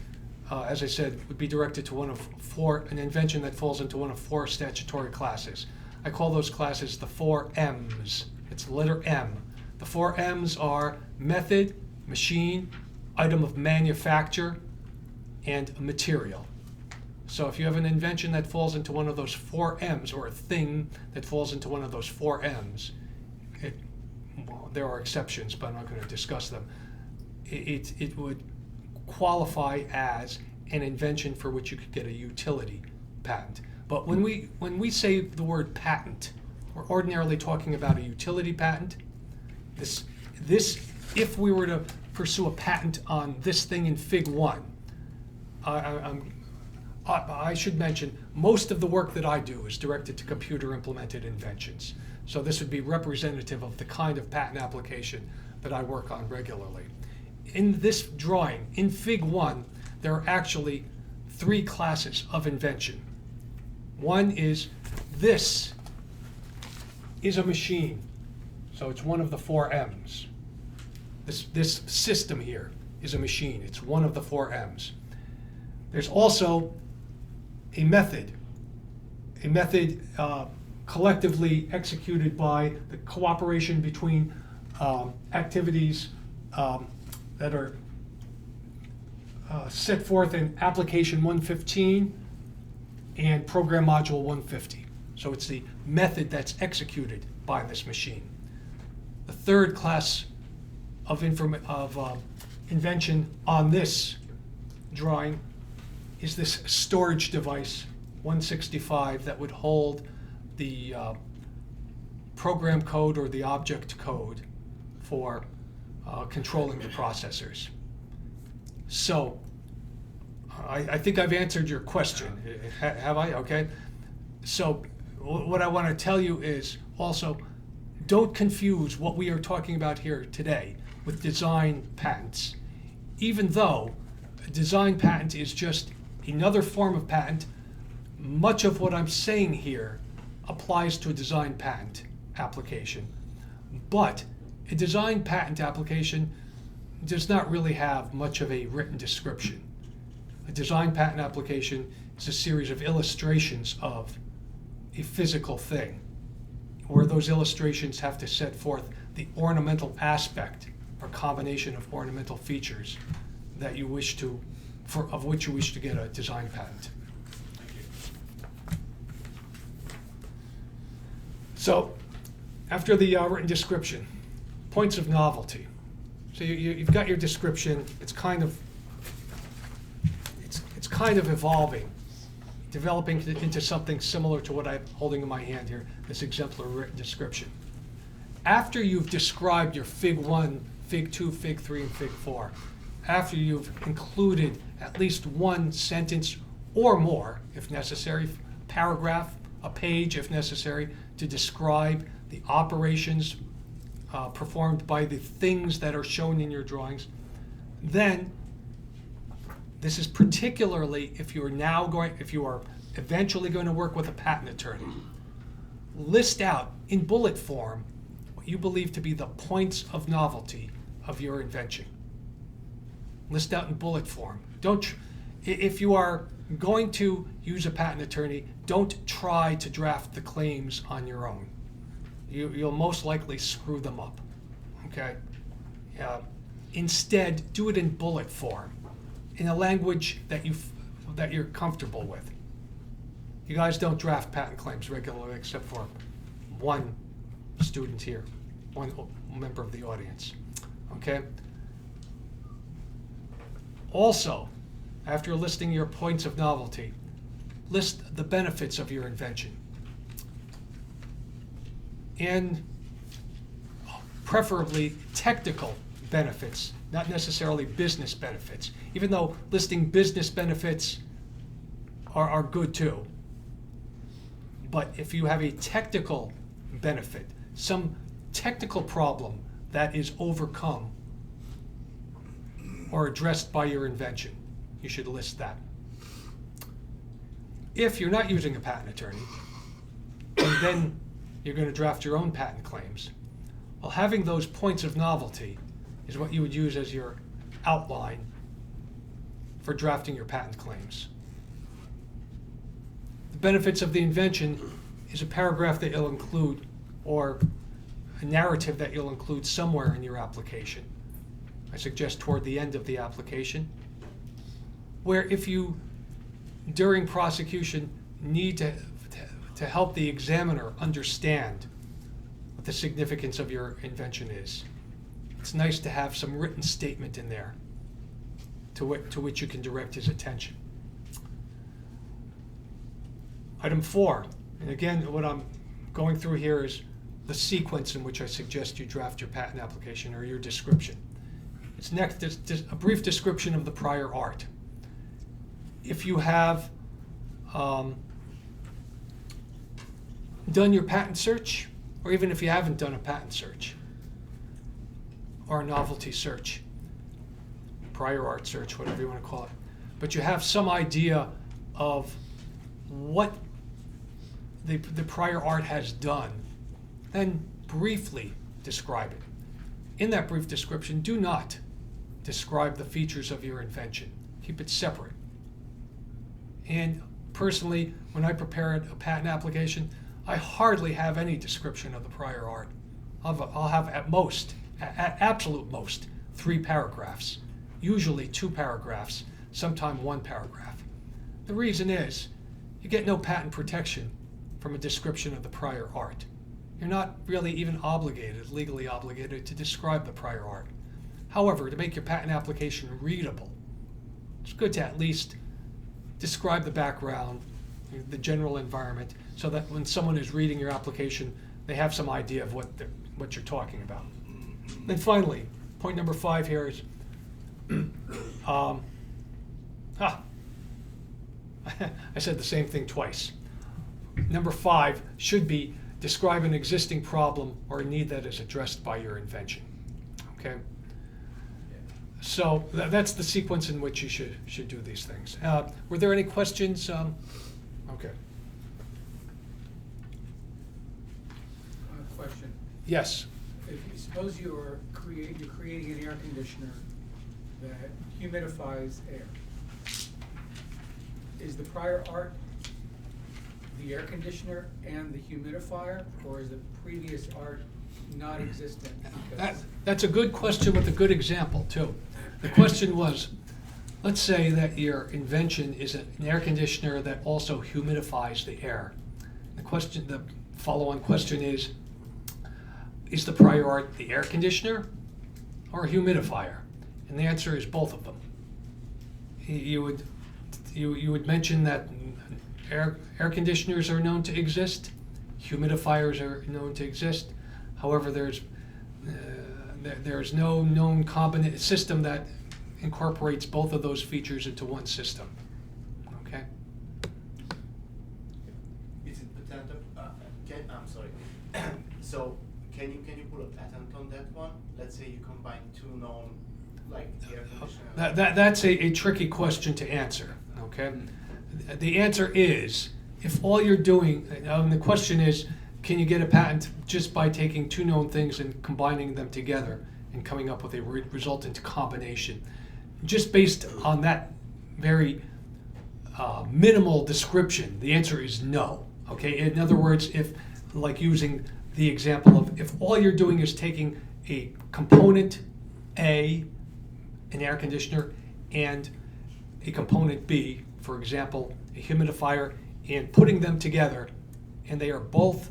A: as I said, would be directed to an invention that falls into one of 4 statutory classes. I call those classes the 4 M's. It's the letter M. The 4 M's are method, machine, item of manufacture, and material. So if you have an invention that falls into one of those 4 M's, or a thing that falls into one of those 4 M's, there are exceptions, but I'm not going to discuss them. It would qualify as an invention for which you could get a utility patent. But when we say the word patent, we're ordinarily talking about a utility patent. This if we were to pursue a patent on this thing in Fig 1, I should mention most of the work that I do is directed to computer implemented inventions. So this would be representative of the kind of patent application that I work on regularly. In this drawing, in Fig 1, there are actually 3 classes of invention. One is, this is a machine. So it's one of the 4 M's. This system here is a machine. It's one of the 4 M's. There's also a method collectively executed by the cooperation between activities that are set forth in Application 115 and Program Module 150. So it's the method that's executed by this machine. The third class of invention on this drawing is this storage device, 165, that would hold the program code or the object code for controlling the processors. So, I think I've answered your question. Have I? Okay. So, what I want to tell you is also, don't confuse what we are talking about here today with design patents. Even though a design patent is just another form of patent, much of what I'm saying here applies to a design patent application. But a design patent application does not really have much of a written description. A design patent application is a series of illustrations of a physical thing, where those illustrations have to set forth the ornamental aspect or combination of ornamental features that you wish to, of which you wish to get a design patent. So, after the written description, points of novelty. So you've got your description. It's kind of evolving, developing into something similar to what I'm holding in my hand here, this exemplar written description. After you've described your Fig 1, Fig 2, Fig 3, and Fig 4, after you've included at least one sentence or more, if necessary, paragraph, a page if necessary, to describe the operations performed by the things that are shown in your drawings, then this is particularly if you are eventually going to work with a patent attorney. List out in bullet form what you believe to be the points of novelty of your invention. List out in bullet form. If you are going to use a patent attorney, don't try to draft the claims on your own. You'll most likely screw them up. Okay? Instead, do it in bullet form, in a language that you're comfortable with. You guys don't draft patent claims regularly, except for one student here, one member of the audience. Okay? Also, after listing your points of novelty, list the benefits of your invention. And preferably technical benefits, not necessarily business benefits, even though listing business benefits are good too. But if you have a technical benefit, some technical problem that is overcome or addressed by your invention, you should list that. If you're not using a patent attorney, and then you're going to draft your own patent claims, well, having those points of novelty is what you would use as your outline for drafting your patent claims. The benefits of the invention is a paragraph that you'll include, or a narrative that you'll include somewhere in your application. I suggest toward the end of the application, where if you, during prosecution, need to help the examiner understand what the significance of your invention is, it's nice to have some written statement in there to which you can direct his attention. Item 4, and again, what I'm going through here is the sequence in which I suggest you draft your patent application or your description. It's next a brief description of the prior art. If you have done your patent search, or even if you haven't done a patent search or a novelty search, prior art search, whatever you want to call it, but you have some idea of what the prior art has done, then briefly describe it. In that brief description, do not describe the features of your invention. Keep it separate. And personally, when I prepare a patent application, I hardly have any description of the prior art. I'll have at most, at absolute most, 3 paragraphs, usually 2 paragraphs, sometime 1 paragraph. The reason is, you get no patent protection from a description of the prior art. you're not really even legally obligated to describe the prior art. However, to make your patent application readable, it's good to at least describe the background, the general environment, so that when someone is reading your application, they have some idea of what you're talking about. Then finally, point number 5 here is, I said the same thing twice. Number 5 should be describe an existing problem or a need that is addressed by your invention. Okay? So that's the sequence in which you should do these things. Were there any questions? Okay.
J: Question.
A: Yes.
J: If you suppose you're creating an air conditioner that humidifies air, is the prior art the air conditioner and the humidifier, or is the previous art not existent?
A: That's a good question with a good example, too. The question was, let's say that your invention is an air conditioner that also humidifies the air. The follow-on question is the prior art the air conditioner or a humidifier? And the answer is both of them. You would mention that air conditioners are known to exist, humidifiers are known to exist. However, there's no known system that incorporates both of those features into one system. Okay.
K: Is it patent? I'm sorry. So can you put a patent on that one? Let's say you combine two known, like air conditioner.
A: That's a tricky question to answer. Okay. The answer is, if all you're doing, the question is, can you get a patent just by taking two known things and combining them together and coming up with a resultant combination? Just based on that very minimal description, the answer is no. Okay. In other words, if, like using the example of, if all you're doing is taking a component A, an air conditioner, and a component B, for example, a humidifier, and putting them together, and they are both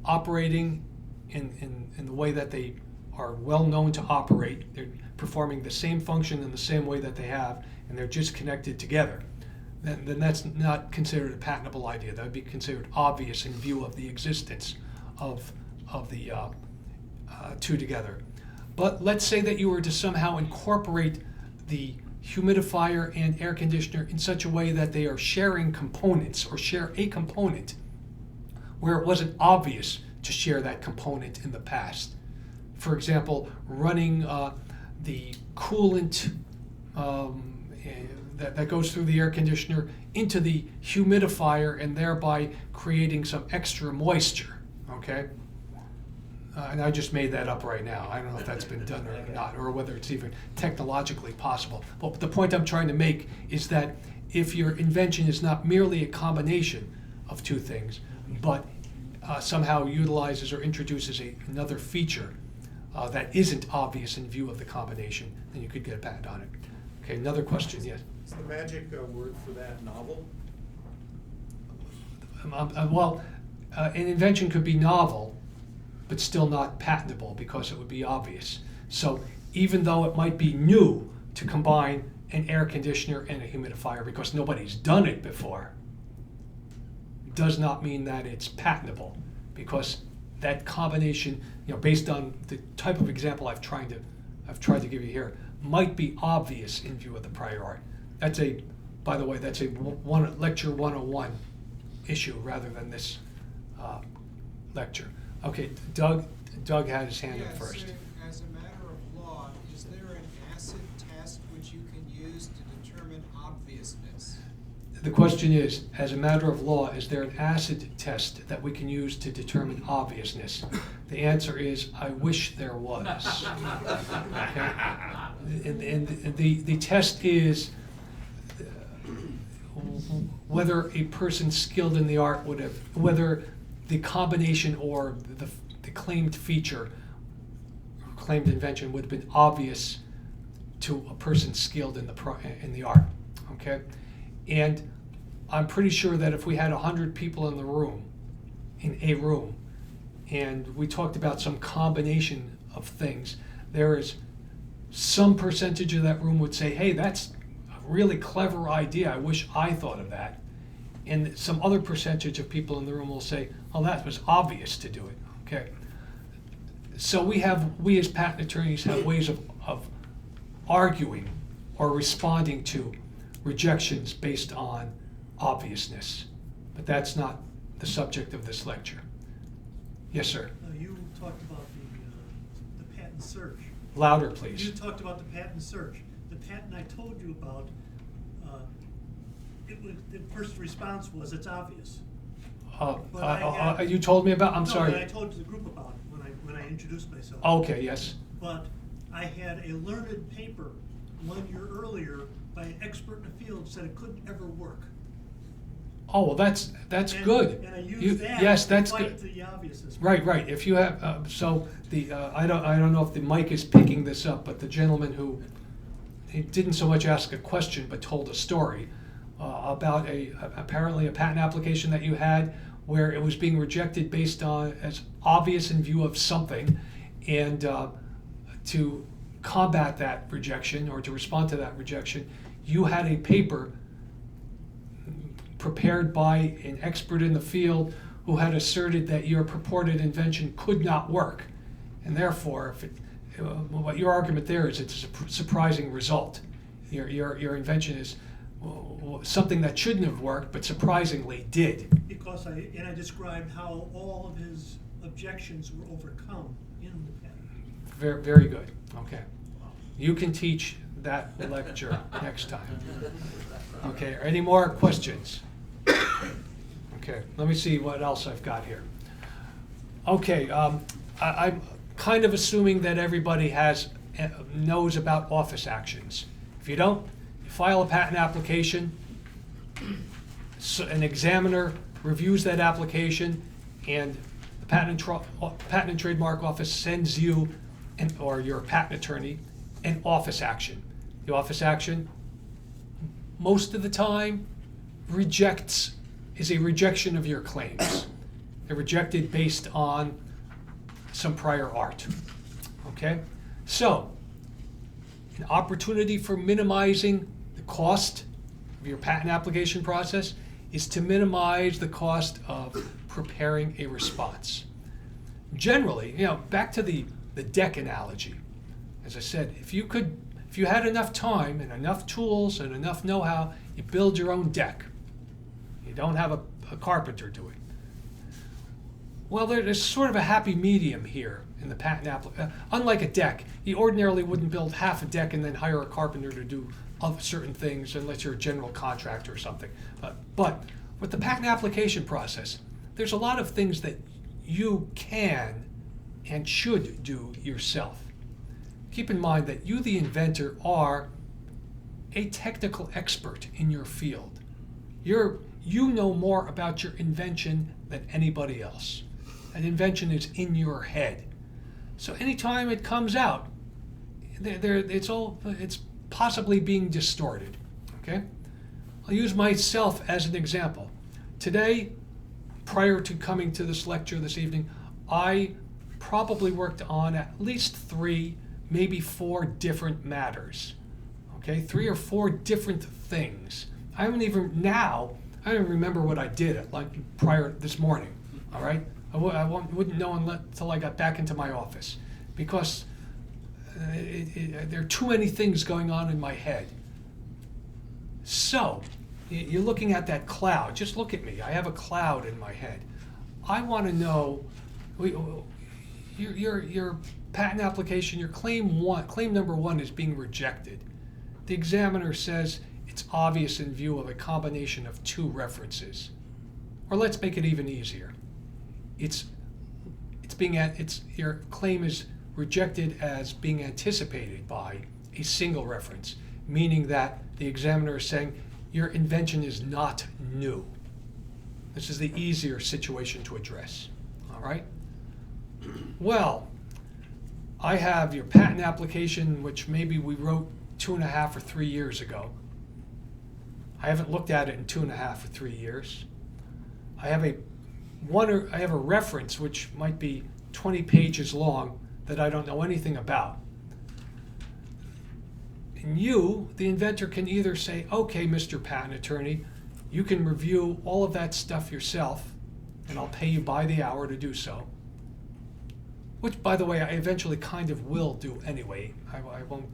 A: operating in the way that they are well known to operate. They're performing the same function in the same way that they have, and they're just connected together. Then that's not considered a patentable idea. That would be considered obvious in view of the existence of the two together. But let's say that you were to somehow incorporate the humidifier and air conditioner in such a way that they are sharing components, or share a component where it wasn't obvious to share that component in the past. For example, running the coolant that goes through the air conditioner into the humidifier and thereby creating some extra moisture, okay? And I just made that up right now. I don't know if that's been done or not, or whether it's even technologically possible. But the point I'm trying to make is that if your invention is not merely a combination of two things, but somehow utilizes or introduces another feature that isn't obvious in view of the combination, then you could get a patent on it. Okay, another question, yes?
G: Is the magic word for that novel?
A: Well, an invention could be novel, but still not patentable because it would be obvious. So even though it might be new to combine an air conditioner and a humidifier because nobody's done it before, does not mean that it's patentable, because that combination, based on the type of example I've tried to give you here, might be obvious in view of the prior art. By the way, that's a lecture 101 issue rather than this lecture. Okay, Doug had his hand up first.
L: So as a matter of law, is there an acid test which you can use to determine obviousness?
A: The question is, as a matter of law, is there an acid test that we can use to determine obviousness? The answer is, I wish there was. Okay? And the test is whether a person skilled in the art would have, whether the combination or the claimed feature, or claimed invention would have been obvious to a person skilled in the art. Okay, and I'm pretty sure that if we had 100 people in a room, and we talked about some combination of things, there is some percentage of that room would say, hey, that's a really clever idea, I wish I thought of that. And some other percentage of people in the room will say, oh, that was obvious to do it, okay? So we as patent attorneys have ways of arguing or responding to rejections based on obviousness. But that's not the subject of this lecture. Yes, sir.
M: You talked about the patent search.
A: Louder, please.
M: You talked about the patent search. The patent I told you about, the first response was, it's obvious.
A: You told me about, I'm sorry.
M: No, I told the group about when I introduced myself.
A: Okay, yes.
M: But I had a learned paper 1 year earlier by an expert in the field said it couldn't ever work.
A: Oh, well, that's good.
M: And I used that
A: yes,
M: to
A: that's
M: fight
A: good.
M: the obviousness.
A: Right. If you have, I don't know if the mic is picking this up, but the gentleman who he didn't so much ask a question but told a story about apparently a patent application that you had where it was being rejected based on as obvious in view of something, and to combat that rejection or to respond to that rejection, you had a paper prepared by an expert in the field who had asserted that your purported invention could not work, and therefore, what your argument there is, it's a surprising result. Your invention is something that shouldn't have worked, but surprisingly did.
M: Because I described how all of his objections were overcome in the patent.
A: Very, very good. Okay, you can teach that lecture next time. Okay, any more questions? Okay, let me see what else I've got here. Okay, I'm kind of assuming that everybody knows about office actions. If you don't, you file a patent application, so an examiner reviews that application, and the Patent and Trademark Office sends you, or your patent attorney, an office action. The office action, most of the time, is a rejection of your claims. They're rejected based on some prior art. Okay? So, an opportunity for minimizing the cost of your patent application process is to minimize the cost of preparing a response. Generally, back to the deck analogy. As I said, if you had enough time and enough tools and enough know-how, you build your own deck. You don't have a carpenter do it. Well, there's sort of a happy medium here in the patent application. Unlike a deck, you ordinarily wouldn't build half a deck and then hire a carpenter to do certain things unless you're a general contractor or something. But with the patent application process, there's a lot of things that you can and should do yourself. Keep in mind that you, the inventor, are a technical expert in your field. You know more about your invention than anybody else. An invention is in your head. So anytime it comes out, it's possibly being distorted. Okay? I'll use myself as an example. Today, prior to coming to this lecture this evening, I probably worked on at least 3, maybe 4 different matters. Okay? 3 or 4 different things. I don't even remember what I did prior this morning. All right? I wouldn't know until I got back into my office, because there are too many things going on in my head. So, you're looking at that cloud. Just look at me. I have a cloud in my head. I want to know your patent application, your claim number 1 is being rejected. The examiner says it's obvious in view of a combination of 2 references. Or let's make it even easier. Your claim is rejected as being anticipated by a single reference, meaning that the examiner is saying your invention is not new. This is the easier situation to address. All right? Well, I have your patent application, which maybe we wrote 2.5 or 3 years ago. I haven't looked at it in 2.5 or 3 years. I have a I have a reference which might be 20 pages long that I don't know anything about. And you, the inventor, can either say, okay, Mr. Patent Attorney, you can review all of that stuff yourself, and I'll pay you by the hour to do so. Which, by the way, I eventually kind of will do anyway. I won't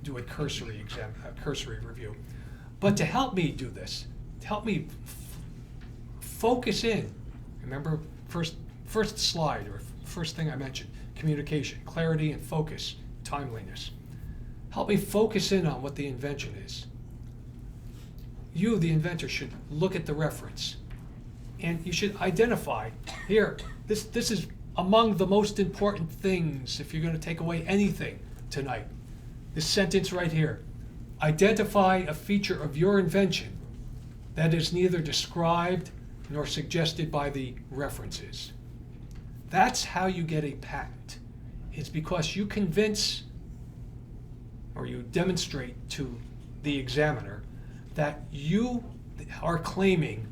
A: do a cursory review. But to help me do this, to help me focus in, remember first slide, or first thing I mentioned, communication, clarity and focus, timeliness. Help me focus in on what the invention is. You, the inventor, should look at the reference, and you should identify, here, this is among the most important things if you're going to take away anything tonight. This sentence right here. Identify a feature of your invention that is neither described nor suggested by the references. That's how you get a patent. It's because you convince or you demonstrate to the examiner that you are claiming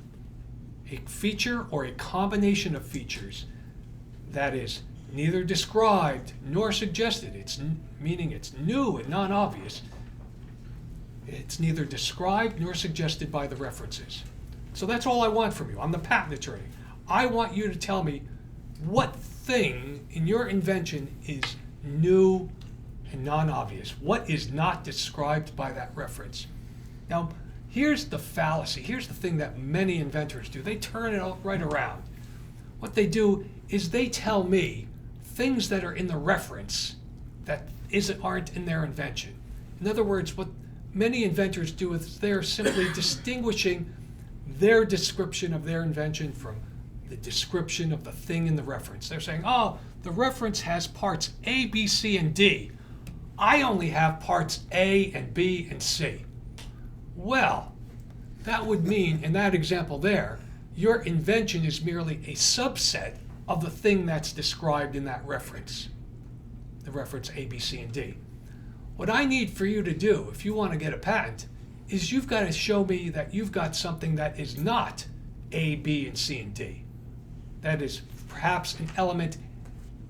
A: a feature or a combination of features that is neither described nor suggested. Meaning it's new and non-obvious. It's neither described nor suggested by the references. So that's all I want from you. I'm the patent attorney. I want you to tell me what thing in your invention is new and non-obvious. What is not described by that reference? Now, here's the fallacy. Here's the thing that many inventors do. They turn it right around. What they do is they tell me things that are in the reference that aren't in their invention. In other words, what many inventors do is they're simply distinguishing their description of their invention from the description of the thing in the reference. They're saying, oh, the reference has parts A, B, C, and D. I only have parts A and B and C. Well, that would mean, in that example there, your invention is merely a subset of the thing that's described in that reference, the reference A, B, C, and D. What I need for you to do, if you want to get a patent, is you've got to show me that you've got something that is not A, B, and C, and D. That is perhaps an element,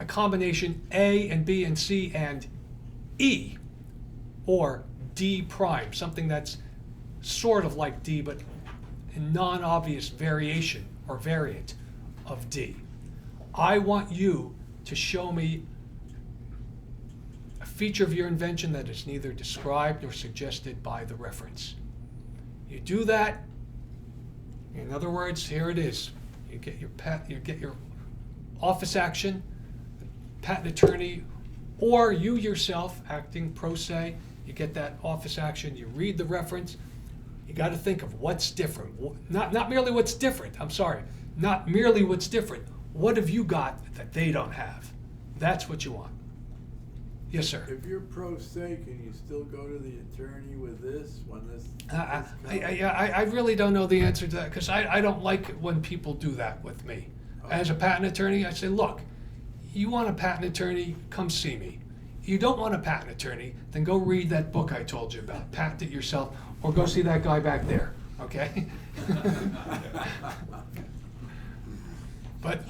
A: a combination A and B and C and E, or D prime, something that's sort of like D, but a non-obvious variation or variant of D. I want you to show me a feature of your invention that is neither described nor suggested by the reference. You do that, in other words, here it is. You get your office action, patent attorney, or you yourself acting pro se, you get that office action, you read the reference, you got to think of what's different. Not merely what's different, I'm sorry, not merely what's different. What have you got that they don't have? That's what you want. Yes, sir.
E: If you're pro se, can you still go to the attorney with this when this
A: I really don't know the answer to that, because I don't like it when people do that with me. As a patent attorney, I say, look, you want a patent attorney, come see me. You don't want a patent attorney, then go read that book I told you about, patent it yourself, or go see that guy back there, okay? But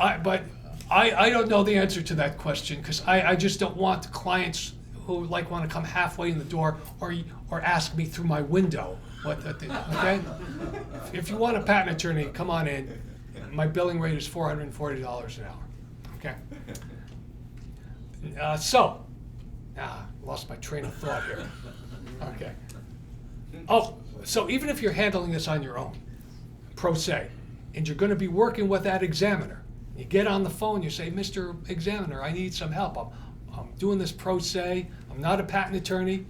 A: I don't know the answer to that question, because I just don't want clients who want to come halfway in the door or ask me through my window. Okay? If you want a patent attorney, come on in. My billing rate is $440 an hour. Okay? Lost my train of thought here. Okay. Oh, so even if you're handling this on your own, pro se, and you're going to be working with that examiner, you get on the phone, you say, Mr. Examiner, I need some help. I'm doing this pro se. I'm not a patent attorney,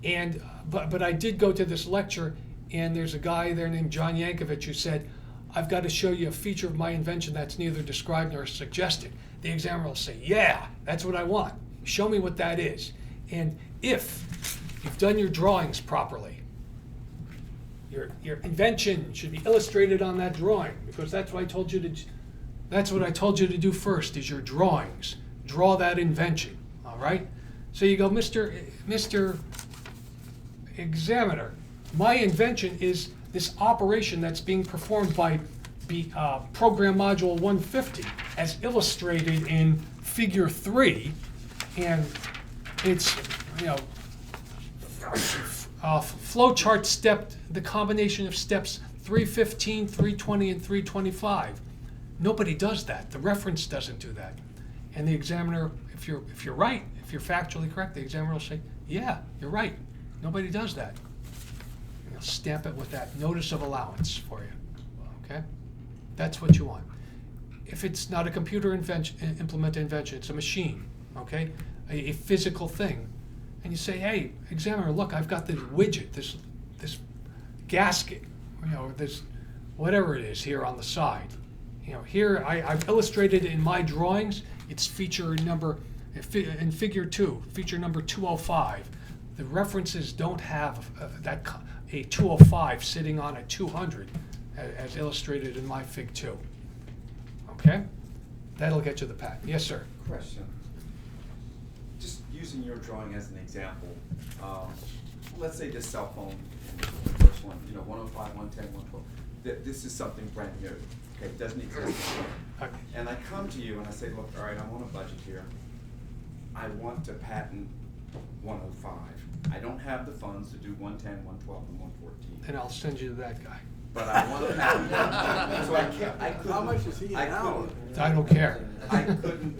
A: and but I did go to this lecture, and there's a guy there named John Yankovitch who said, I've got to show you a feature of my invention that's neither described nor suggested. The examiner will say, yeah, that's what I want. Show me what that is. And if you've done your drawings properly, your invention should be illustrated on that drawing, because that's what I told you to. That's what I told you to do first, is your drawings. Draw that invention, all right? So you go, Mr. Examiner, my invention is this operation that's being performed by program module 150 as illustrated in figure 3, and it's, flowchart step, the combination of steps 315, 320, and 325. Nobody does that. The reference doesn't do that. And the examiner, if you're right, if you're factually correct, the examiner will say, yeah, you're right. Nobody does that. And they'll stamp it with that notice of allowance for you. Okay? That's what you want. If it's not a computer implemented invention, it's a machine, okay? A physical thing. And you say, hey, examiner, look, I've got this widget, this gasket, this whatever it is here on the side. Here I've illustrated it in my drawings. It's feature number, in figure 2, feature number 205. The references don't have a 205 sitting on a 200 as illustrated in my fig 2. Okay? That'll get you the patent. Yes, sir.
N: Question. Just using your drawing as an example, let's say this cell phone, the first one, 105, 110, 112. This is something brand new. Okay, it doesn't exist.
A: Okay.
N: And I come to you and I say, look, all right, I'm on a budget here. I want to patent 105. I don't have the funds to do 110, 112, and 114.
A: Then I'll send you to that guy.
N: But I want to patent 105. So I couldn't.
E: How much is he now?
A: I don't care.
N: I couldn't,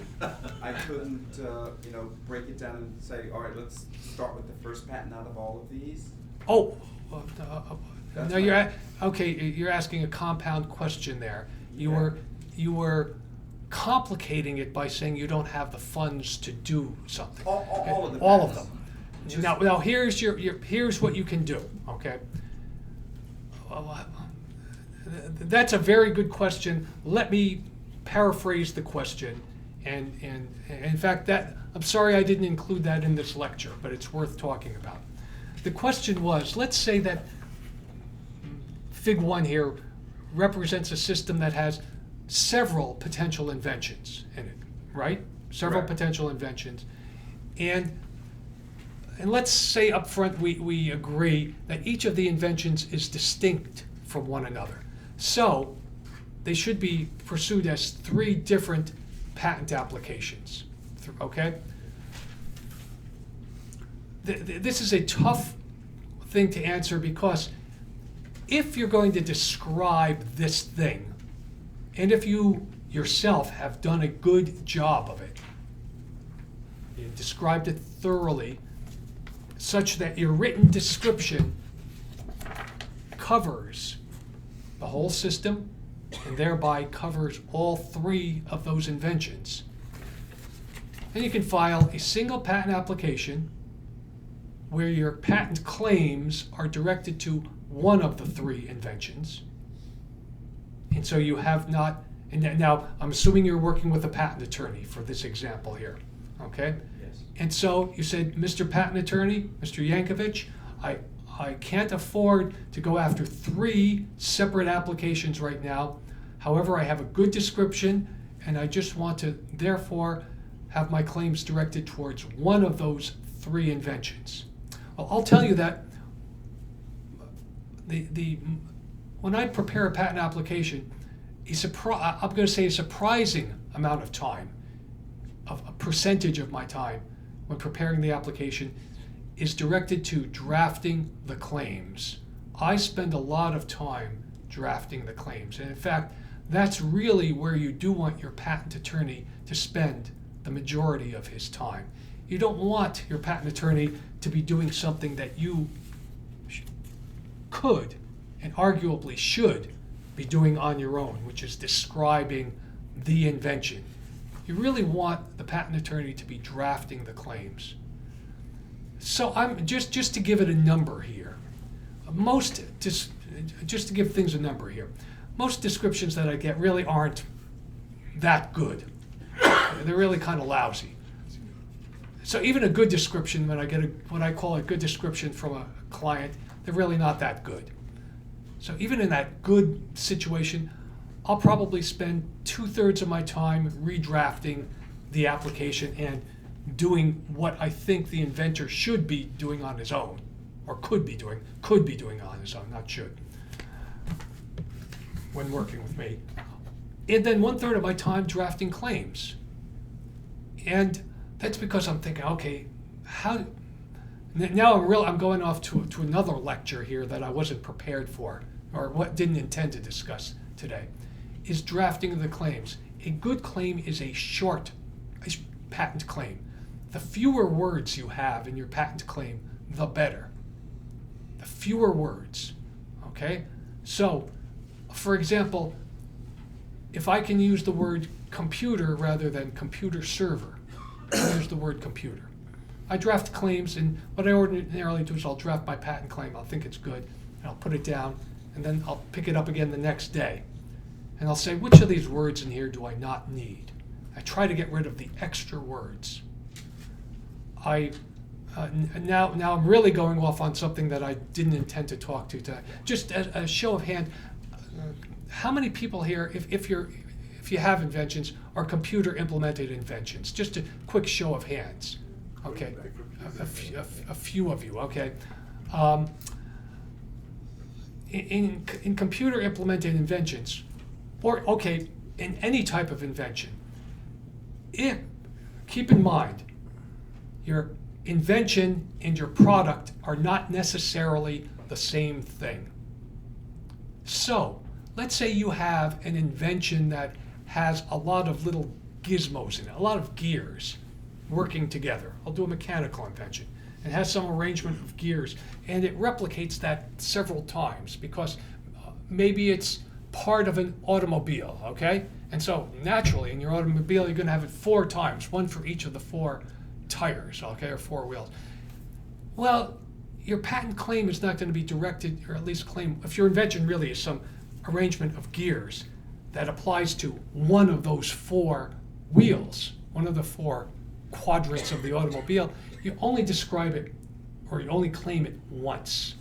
N: break it down and say, all right, let's start with the first patent out of all of these.
A: Oh,
N: That's
A: no,
N: fine.
A: you're asking a compound question there. You were complicating it by saying you don't have the funds to do something.
N: All of the
A: All of
N: patents.
A: them. Now here's here's what you can do. Okay. That's a very good question. Let me paraphrase the question, and in fact, I'm sorry I didn't include that in this lecture, but it's worth talking about. The question was, let's say that Fig 1 here represents a system that has several potential inventions in it, right? Several
N: Correct.
A: potential inventions, and let's say up front we agree that each of the inventions is distinct from one another. So they should be pursued as 3 different patent applications, okay? This is a tough thing to answer because if you're going to describe this thing, and if you yourself have done a good job of it, you described it thoroughly, such that your written description covers the whole system and thereby covers all 3 of those inventions, then you can file a single patent application where your patent claims are directed to one of the 3 inventions. And so you have not, and now I'm assuming you're working with a patent attorney for this example here, okay?
N: Yes.
A: And so you said, Mr. Patent Attorney, Mr. Yankovitch, I can't afford to go after 3 separate applications right now. However, I have a good description, and I just want to therefore have my claims directed towards one of those 3 inventions. Well, I'll tell you that when I prepare a patent application, I'm going to say a surprising amount of time, a percentage of my time when preparing the application is directed to drafting the claims. I spend a lot of time drafting the claims. And in fact, that's really where you do want your patent attorney to spend the majority of his time. You don't want your patent attorney to be doing something that you could and arguably should be doing on your own, which is describing the invention. You really want the patent attorney to be drafting the claims. So I'm just to give it a number here. Just to give things a number here. Most descriptions that I get really aren't that good. They're really kind of lousy. So even a good description, when I get what I call a good description from a client, they're really not that good. So even in that good situation, I'll probably spend 2/3 of my time redrafting the application and doing what I think the inventor should be doing on his own, or could be doing on his own, not should. when working with me. And then 1/3 of my time drafting claims. And that's because I'm thinking, okay, now I'm going off to another lecture here that I wasn't prepared for, or what didn't intend to discuss today, is drafting the claims. A good claim is a short patent claim. The fewer words you have in your patent claim, the better. The fewer words, okay? So, for example, if I can use the word computer rather than computer server, I use the word computer. I draft claims, and what I ordinarily do is I'll draft my patent claim, I'll think it's good, and I'll put it down, and then I'll pick it up again the next day. And I'll say, which of these words in here do I not need? I try to get rid of the extra words. Now I'm really going off on something that I didn't intend to talk to today. Just a show of hand, how many people here, if you have inventions, are computer implemented inventions? Just a quick show of hands. Okay, a few of you. Okay, in computer implemented inventions, or okay, in any type of invention, keep in mind your invention and your product are not necessarily the same thing. So, let's say you have an invention that has a lot of little gizmos in it, a lot of gears working together. I'll do a mechanical invention. It has some arrangement of gears, and it replicates that several times because maybe it's part of an automobile, okay? And so naturally in your automobile you're going to have it 4 times, one for each of the 4 tires, okay, or 4 wheels. Well, your patent claim is not going to be directed, or at least claim, if your invention really is some arrangement of gears that applies to one of those 4 wheels, one of the 4 quadrants of the automobile, you only describe it, or you only claim it once,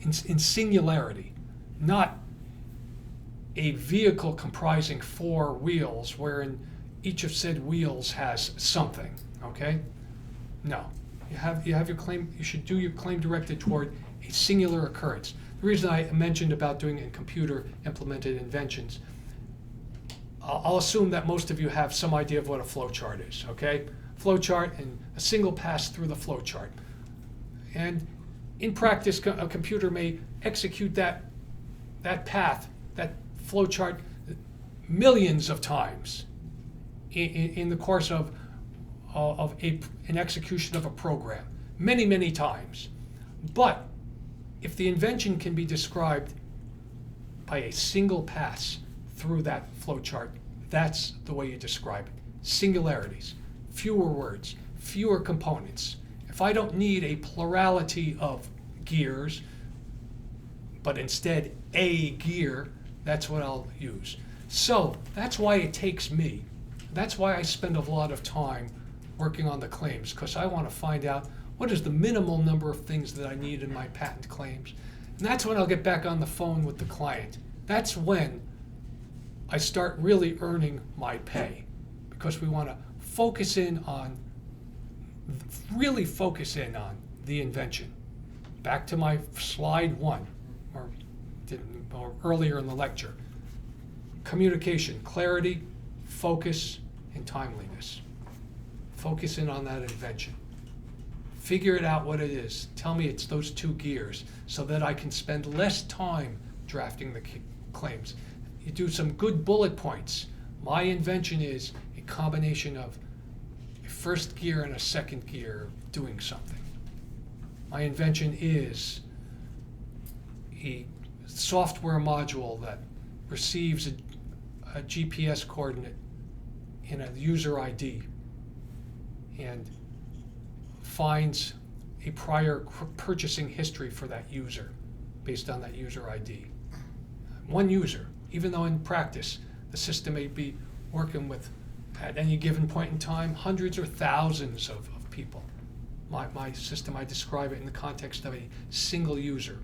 A: in singularity, not a vehicle comprising 4 wheels wherein each of said wheels has something, okay? No, you have your claim, you should do your claim directed toward a singular occurrence. The reason I mentioned about doing it in computer implemented inventions, I'll assume that most of you have some idea of what a flowchart is, okay? Flowchart and a single pass through the flowchart. And in practice, a computer may execute that path, that flowchart, millions of times in the course of an execution of a program, many times. But if the invention can be described by a single pass through that flowchart, that's the way you describe it. Singularities, fewer words, fewer components. If I don't need a plurality of gears, but instead a gear, that's what I'll use. So that's why it takes me. That's why I spend a lot of time working on the claims, because I want to find out what is the minimal number of things that I need in my patent claims. And that's when I'll get back on the phone with the client. That's when I start really earning my pay, because we want to really focus in on the invention. Back to my slide 1, or earlier in the lecture. Communication, clarity, focus, and timeliness. Focus in on that invention. Figure it out what it is. Tell me it's those 2 gears so that I can spend less time drafting the claims. You do some good bullet points. My invention is a combination of a first gear and a second gear doing something. My invention is a software module that receives a GPS coordinate in a user ID and finds a prior purchasing history for that user based on that user ID. One user, even though in practice the system may be working with, at any given point in time, hundreds or thousands of people. My system, I describe it in the context of a single user.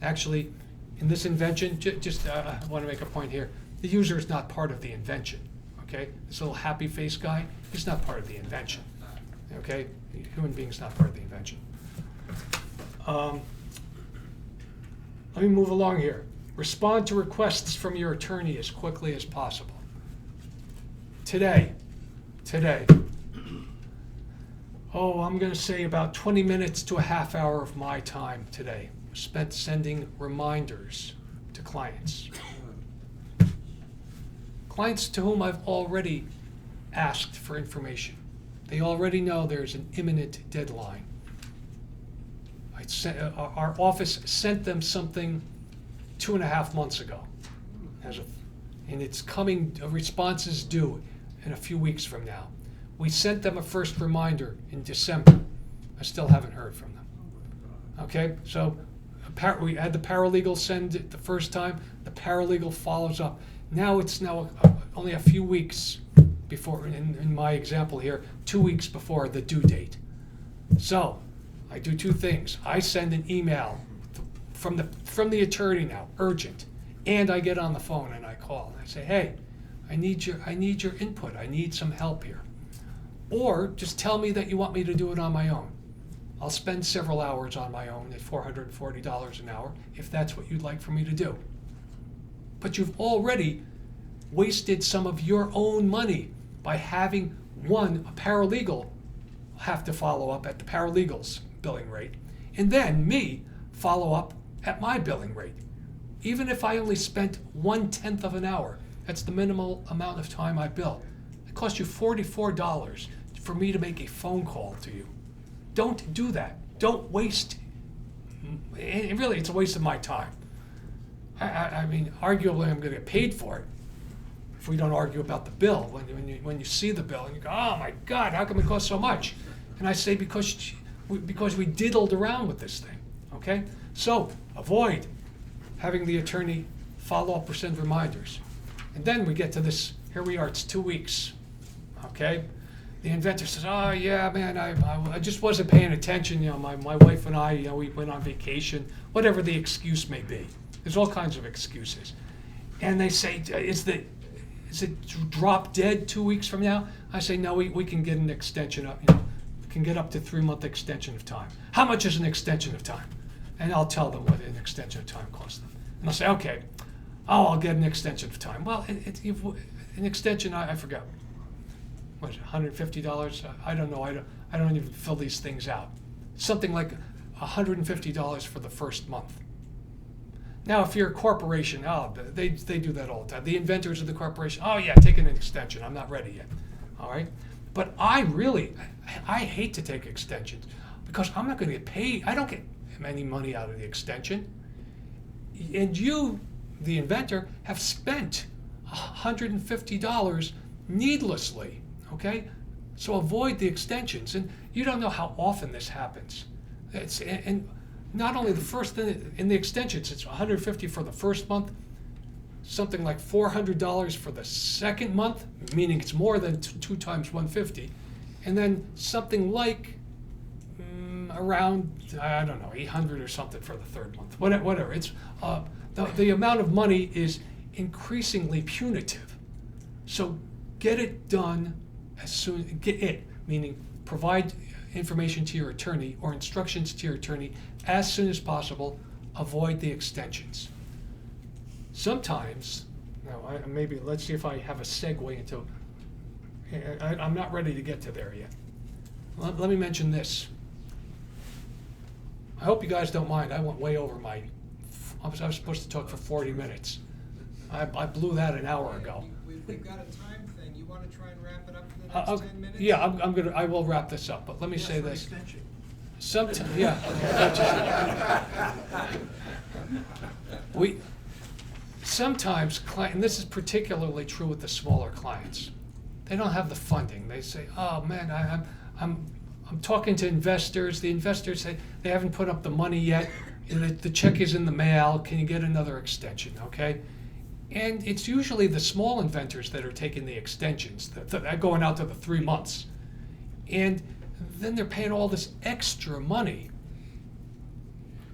A: Actually, in this invention, I want to make a point here. The user is not part of the invention, okay? This little happy face guy is not part of the invention, okay? The human being's not part of the invention. Let me move along here. Respond to requests from your attorney as quickly as possible. Today, oh, I'm going to say about 20 minutes to a half hour of my time today was spent sending reminders to clients. Clients to whom I've already asked for information. They already know there's an imminent deadline. Our office sent them something 2.5 months ago. And it's coming, a response is due in a few weeks from now. We sent them a first reminder in December. I still haven't heard from them. Okay, so we had the paralegal send it the first time. The paralegal follows up. Now it's only a few weeks before, in my example here, 2 weeks before the due date. So I do two things. I send an email from the attorney now, urgent, and I get on the phone and I call and I say, hey, I need your input. I need some help here. Or just tell me that you want me to do it on my own. I'll spend several hours on my own at $440 an hour if that's what you'd like for me to do. But you've already wasted some of your own money by having a paralegal have to follow up at the paralegal's billing rate, and then me follow up at my billing rate. Even if I only spent 1/10 of an hour, that's the minimal amount of time I bill. It costs you $44 for me to make a phone call to you. Don't do that. Don't waste. And really, it's a waste of my time. I mean, arguably, I'm going to get paid for it if we don't argue about the bill. When you see the bill and you go, oh my God, how come it costs so much? And I say, because we diddled around with this thing, okay? So avoid having the attorney follow up or send reminders. And then we get to this, here we are, it's 2 weeks, okay? The inventor says, oh yeah, man, I just wasn't paying attention. You know, my wife and I, we went on vacation, whatever the excuse may be. There's all kinds of excuses. And they say, is it drop dead 2 weeks from now? I say, no, we can get an extension up, we can get up to 3-month extension of time. How much is an extension of time? And I'll tell them what an extension of time costs them. And they'll say, okay, I'll get an extension of time. Well, an extension, I forgot. What is it, $150? I don't know. I don't even fill these things out. Something like $150 for the first month. Now, if you're a corporation, they do that all the time. The inventors of the corporation, oh yeah, take an extension. I'm not ready yet. All right? But I hate to take extensions because I'm not going to get paid. I don't get any money out of the extension. And you, the inventor, have spent $150 needlessly. Okay, so avoid the extensions, and you don't know how often this happens. And not only the first thing in the extensions, it's $150 for the first month, something like $400 for the second month, meaning it's more than 2 times $150, and then something like around I don't know $800 or something for the third month. Whatever. It's the amount of money is increasingly punitive. So get it done. Meaning provide information to your attorney or instructions to your attorney as soon as possible. Avoid the extensions. Sometimes, maybe let's see if I have a segue into. I'm not ready to get to there yet. Let me mention this. I hope you guys don't mind. I went way over I was supposed to talk for 40 minutes. I blew that an hour ago.
L: We've got a time thing. You want to try and wrap it up for the next 10 minutes?
A: Yeah, I will wrap this up, but let me say this. Sometimes, sometimes and this is particularly true with the smaller clients, they don't have the funding. They say, oh man, I'm talking to investors. The investors say they haven't put up the money yet. The check is in the mail. Can you get another extension? Okay. And it's usually the small inventors that are taking the extensions, that going out to the 3 months. And then they're paying all this extra money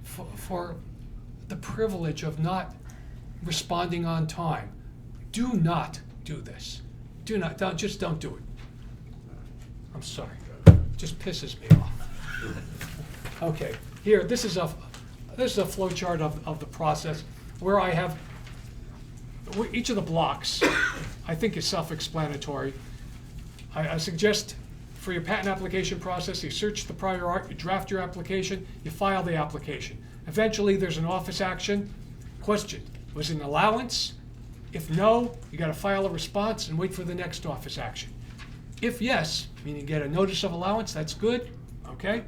A: for the privilege of not responding on time. Do not do this. Just don't do it. I'm sorry. It just pisses me off. Okay, here, this is a flow chart of the process. where I have, each of the blocks, I think is self-explanatory. I suggest for your patent application process, you search the prior art, you draft your application, you file the application. Eventually, there's an office action. Question, was it an allowance? If no, you gotta file a response and wait for the next office action. If yes, meaning you get a notice of allowance, that's good, okay?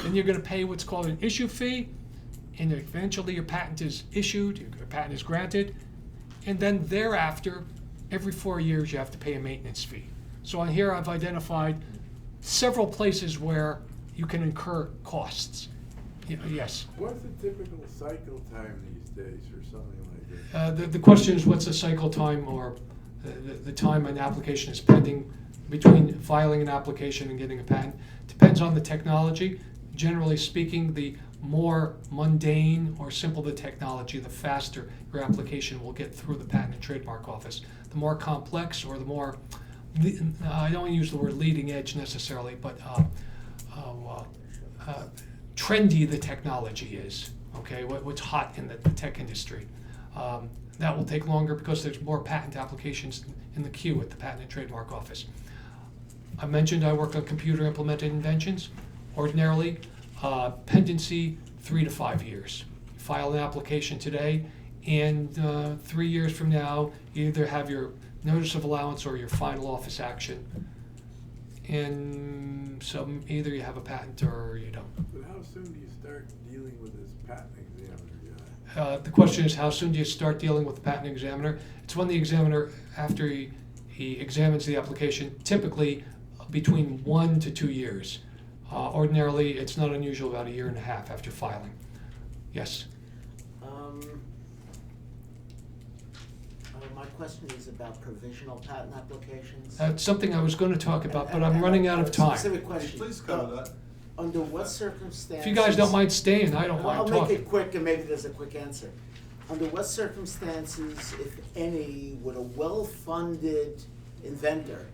A: Then you're gonna pay what's called an issue fee, and eventually your patent is issued, your patent is granted, and then thereafter, every 4 years, you have to pay a maintenance fee. So on here, I've identified several places where you can incur costs. Yes?
E: What's the typical cycle time these days for something like this?
A: The question is, what's the cycle time or the time an application is pending between filing an application and getting a patent? Depends on the technology. Generally speaking, the more mundane or simple the technology, the faster your application will get through the Patent and Trademark Office. The more complex or the more, I don't use the word leading edge necessarily, but trendy the technology is, okay, what's hot in the tech industry. That will take longer because there's more patent applications in the queue at the Patent and Trademark Office. I mentioned I work on computer implemented inventions. Ordinarily, pendency 3 to 5 years. File an application today, and 3 years from now, you either have your notice of allowance or your final office action. And so either you have a patent or you don't.
E: But how soon do you start dealing with this patent examiner guy?
A: The question is, how soon do you start dealing with the patent examiner? It's when the examiner, after he examines the application, typically between 1 to 2 years. Ordinarily, it's not unusual about 1.5 years after filing. Yes?
O: My question is about provisional patent applications.
A: It's something I was going to talk about, but I'm running out of time.
O: Specific question.
B: Please cover that.
O: Under what circumstances?
A: If you guys don't mind staying, I don't mind
O: I'll
A: talking.
O: make it quick and maybe there's a quick answer. Under what circumstances, if any, would a well-funded inventor,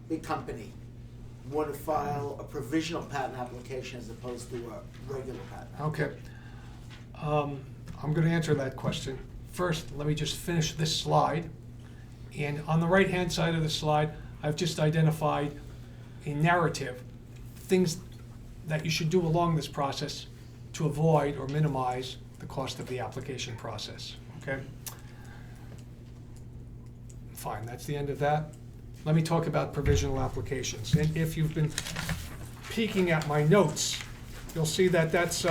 O: big company, want to file a provisional patent application as opposed to a regular patent?
A: Okay. I'm going to answer that question. First, let me just finish this slide. And on the right-hand side of the slide, I've just identified a narrative, things that you should do along this process to avoid or minimize the cost of the application process, okay? Fine, that's the end of that. Let me talk about provisional applications. And if you've been peeking at my notes, you'll see that that's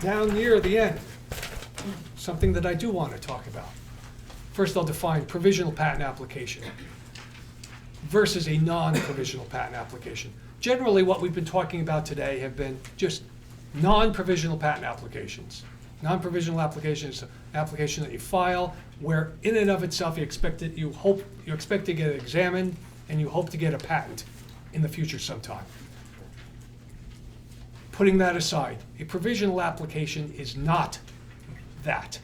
A: down near the end, something that I do want to talk about. First, I'll define provisional patent application versus a non-provisional patent application. Generally, what we've been talking about today have been just non-provisional patent applications. Non-provisional application is an application that you file where in and of itself you expect to get examined and you hope to get a patent in the future sometime. Putting that aside, a provisional application is not that.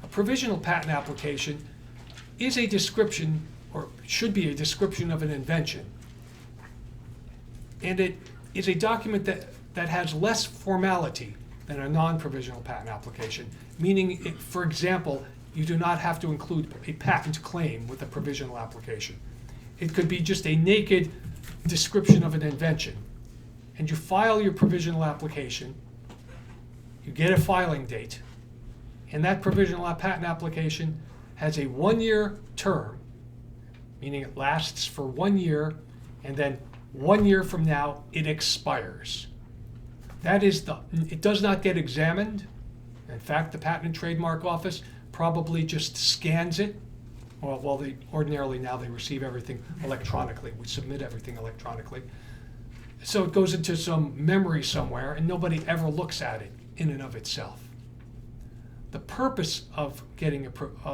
A: A provisional patent application is a description, or should be a description of an invention. And it is a document that has less formality than a non-provisional patent application, meaning, for example, you do not have to include a patent claim with a provisional application. It could be just a naked description of an invention. And you file your provisional application, you get a filing date, and that provisional patent application has a 1-year term, meaning it lasts for 1 year, and then 1 year from now it expires. That is it does not get examined. In fact, the Patent and Trademark Office probably just scans it. Well, ordinarily now they receive everything electronically. We submit everything electronically. So it goes into some memory somewhere, and nobody ever looks at it in and of itself. The purpose of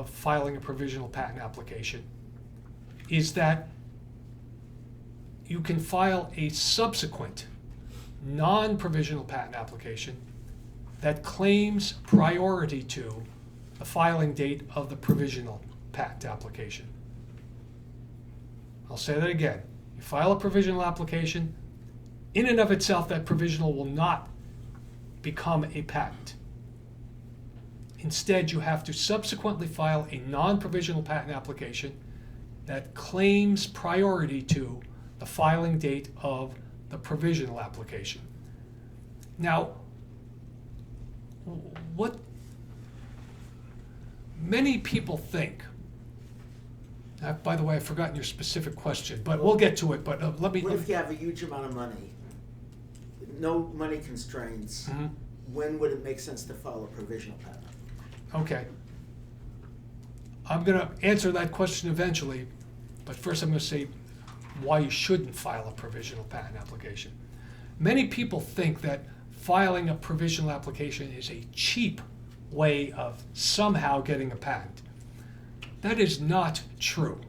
A: filing a provisional patent application is that you can file a subsequent non-provisional patent application that claims priority to the filing date of the provisional patent application. I'll say that again. You file a provisional application. In and of itself, that provisional will not become a patent. Instead, you have to subsequently file a non-provisional patent application that claims priority to the filing date of the provisional application. Now, what many people think, by the way, I've forgotten your specific question, but we'll get to it, but let me...
O: What if you have a huge amount of money? No money constraints.
A: Mhm.
O: When would it make sense to file a provisional patent?
A: Okay. I'm going to answer that question eventually, but first I'm going to say why you shouldn't file a provisional patent application. Many people think that filing a provisional application is a cheap way of somehow getting a patent. That is not true,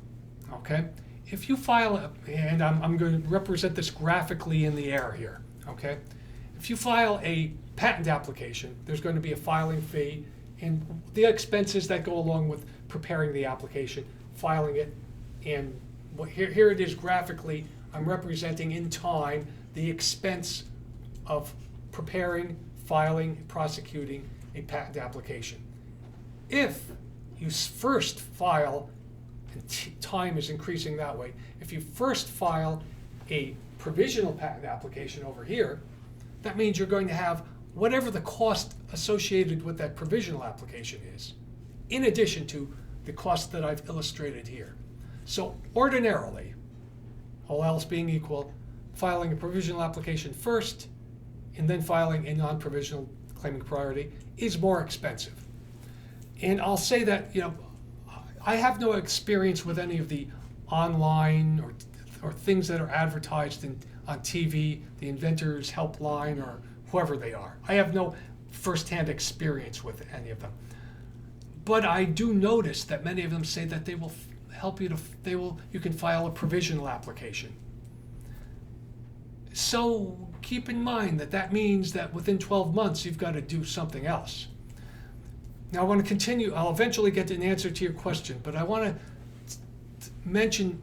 A: okay? If you file, and I'm going to represent this graphically in the air here, okay? If you file a patent application, there's going to be a filing fee and the expenses that go along with preparing the application, filing it, and here it is graphically. I'm representing in time the expense of preparing, filing, prosecuting a patent application. If you first file, and time is increasing that way, if you first file a provisional patent application over here, that means you're going to have whatever the cost associated with that provisional application is, in addition to the cost that I've illustrated here. So ordinarily, all else being equal, filing a provisional application first and then filing a non-provisional claiming priority is more expensive. And I'll say that, I have no experience with any of the online or things that are advertised on TV, the Inventors Helpline or whoever they are. I have no firsthand experience with any of them. But I do notice that many of them say that they will help you you can file a provisional application. So keep in mind that means that within 12 months you've got to do something else. Now I want to continue, I'll eventually get an answer to your question, but I want to mention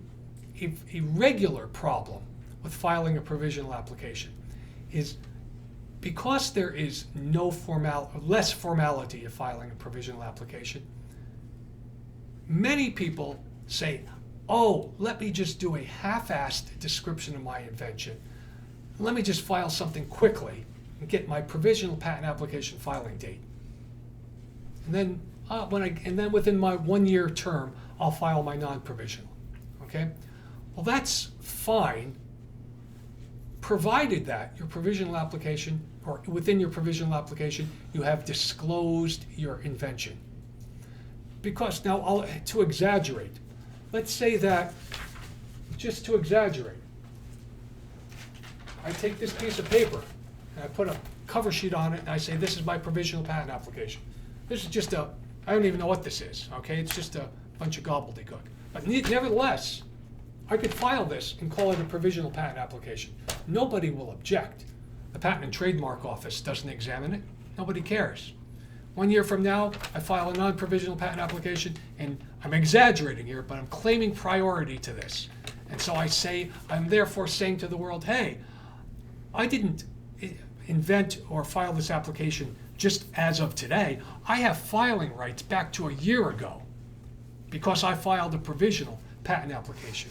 A: a regular problem with filing a provisional application is because there is less formality of filing a provisional application, many people say, oh, let me just do a half-assed description of my invention. Let me just file something quickly and get my provisional patent application filing date. And then within my 1-year term, I'll file my non-provisional, okay? Well, that's fine, provided that your provisional application, or within your provisional application, you have disclosed your invention. Because now, to exaggerate, let's say that, just to exaggerate, I take this piece of paper and I put a cover sheet on it and I say, this is my provisional patent application. This is just I don't even know what this is, okay? It's just a bunch of gobbledygook. But nevertheless, I could file this and call it a provisional patent application. Nobody will object. The Patent and Trademark Office doesn't examine it. Nobody cares. 1 year from now, I file a non-provisional patent application, and I'm exaggerating here, but I'm claiming priority to this. And so I'm therefore saying to the world, hey, I didn't invent or file this application just as of today. I have filing rights back to a year ago because I filed a provisional patent application.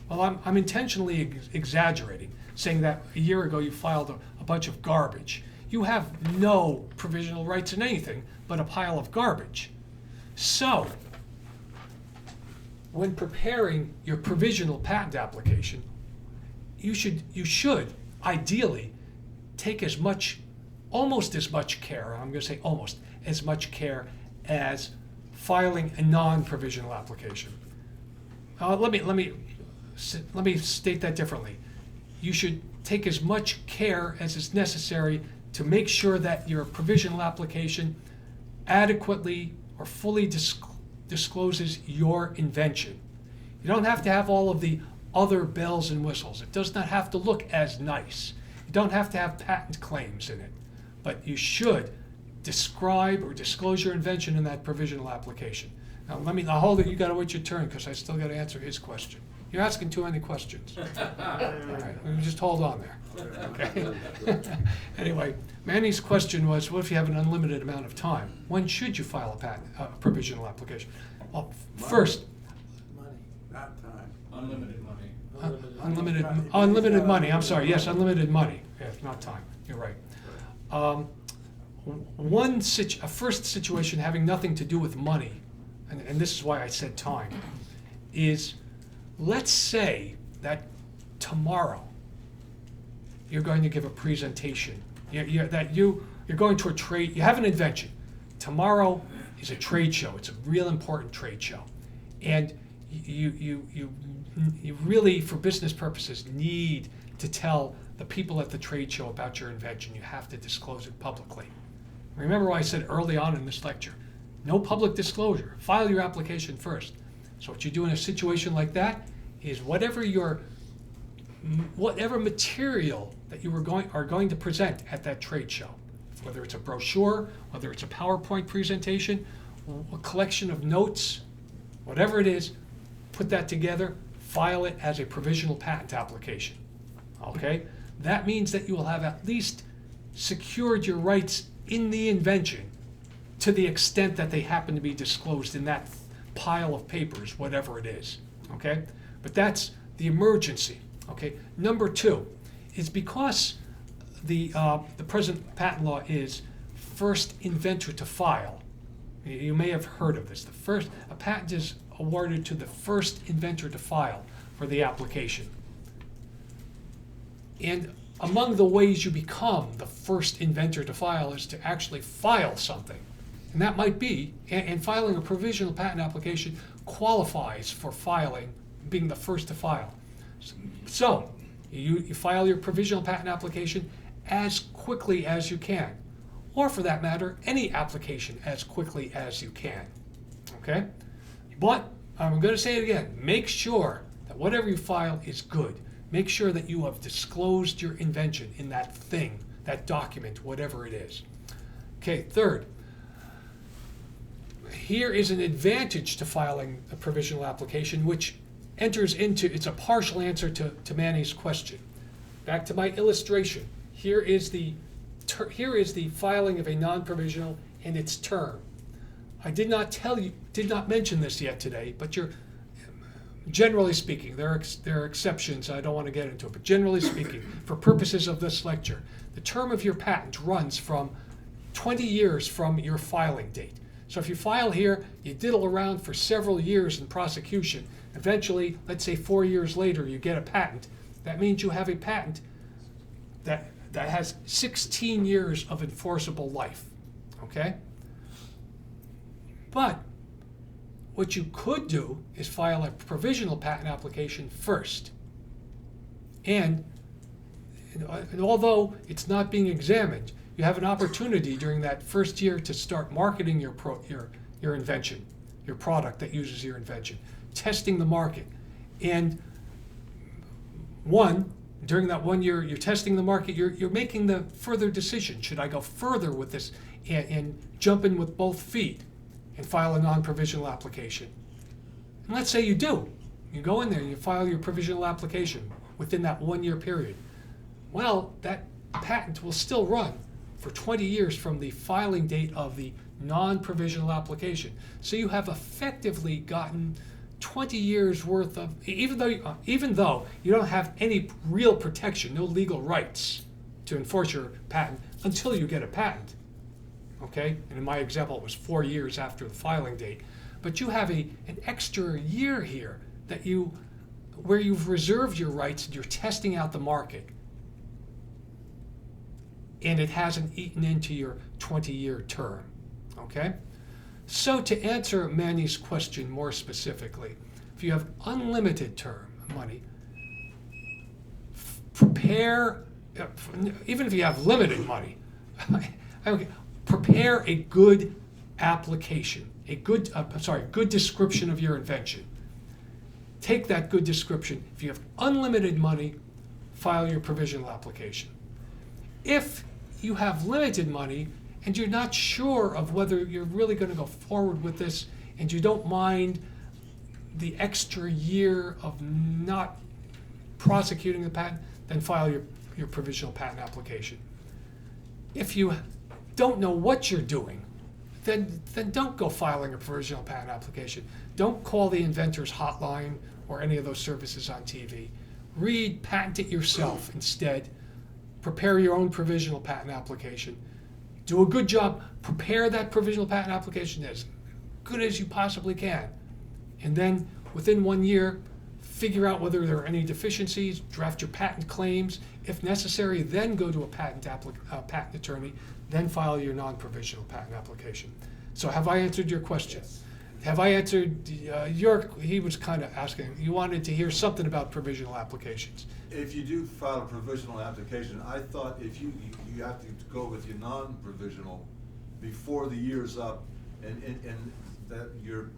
A: Well, I'm intentionally exaggerating, saying that a year ago you filed a bunch of garbage. You have no provisional rights in anything but a pile of garbage. So, when preparing your provisional patent application, you should ideally take almost as much care, I'm going to say almost as much care as filing a non-provisional application. Let me state that differently. You should take as much care as is necessary to make sure that your provisional application adequately or fully discloses your invention. You don't have to have all of the other bells and whistles. It does not have to look as nice. You don't have to have patent claims in it. But you should describe or disclose your invention in that provisional application. Now hold it, you gotta wait your turn, because I still gotta answer his question. You're asking too many questions. All right, we just hold on there, okay? Anyway, Manny's question was, what if you have an unlimited amount of time? When should you file a patent, provisional application? Well, first,
E: Money, not time.
D: Unlimited money.
A: unlimited money, I'm sorry, yes, unlimited money, yes, not time, you're right. A first situation having nothing to do with money, and this is why I said time, is let's say that tomorrow you're going to give a presentation. You're going to a trade, you have an invention. Tomorrow is a trade show, it's a real important trade show. And you really, for business purposes, need to tell the people at the trade show about your invention. You have to disclose it publicly. Remember what I said early on in this lecture, no public disclosure. File your application first. So what you do in a situation like that is whatever material that you are going to present at that trade show, whether it's a brochure, whether it's a PowerPoint presentation, a collection of notes, whatever it is, put that together, file it as a provisional patent application. Okay? That means that you will have at least secured your rights in the invention to the extent that they happen to be disclosed in that pile of papers, whatever it is. Okay? But that's the emergency. Okay? Number two is because the present patent law is first inventor to file. You may have heard of this. A patent is awarded to the first inventor to file for the application. And among the ways you become the first inventor to file is to actually file something. And that might be, and filing a provisional patent application qualifies for filing, being the first to file. So, you file your provisional patent application as quickly as you can. Or for that matter, any application as quickly as you can. Okay? But, I'm going to say it again, make sure that whatever you file is good. Make sure that you have disclosed your invention in that thing, that document, whatever it is. Okay, third, here is an advantage to filing a provisional application, which enters into, it's a partial answer to Manny's question. Back to my illustration. Here is the filing of a non-provisional and its term. I did not mention this yet today, but generally speaking, there are exceptions, I don't want to get into it, but generally speaking, for purposes of this lecture, the term of your patent runs from 20 years from your filing date. So if you file here, you diddle around for several years in prosecution, eventually, let's say 4 years later, you get a patent. That means you have a patent that has 16 years of enforceable life, okay? But what you could do is file a provisional patent application first. And although it's not being examined, you have an opportunity during that first year to start marketing your invention, your product that uses your invention, testing the market. And during that 1 year, you're testing the market, you're making the further decision. Should I go further with this and jump in with both feet and file a non-provisional application? And let's say you do. You go in there and you file your provisional application within that 1 year period. Well, that patent will still run for 20 years from the filing date of the non-provisional application. So you have effectively gotten 20 years worth of, even though you don't have any real protection, no legal rights to enforce your patent until you get a patent. Okay? And in my example, it was 4 years after the filing date. But you have an extra year here where you've reserved your rights and you're testing out the market. And it hasn't eaten into your 20-year term. Okay? So to answer Manny's question more specifically, if you have unlimited term money, prepare, even if you have limited money, prepare a good application, good description of your invention. Take that good description. If you have unlimited money, file your provisional application. If you have limited money and you're not sure of whether you're really going to go forward with this and you don't mind the extra year of not prosecuting the patent, then file your provisional patent application. If you don't know what you're doing, then don't go filing a provisional patent application. Don't call the inventor's hotline or any of those services on TV. Read Patent It Yourself instead. Prepare your own provisional patent application. Do a good job. Prepare that provisional patent application as good as you possibly can. And then within 1 year, figure out whether there are any deficiencies, draft your patent claims. If necessary, then go to a patent attorney, then file your non-provisional patent application. So have I answered your question?
G: Yes.
A: Have I answered he was kind of asking, you wanted to hear something about provisional applications.
B: If you do file a provisional application, I thought if you have to go with your non-provisional before the year's up, and that your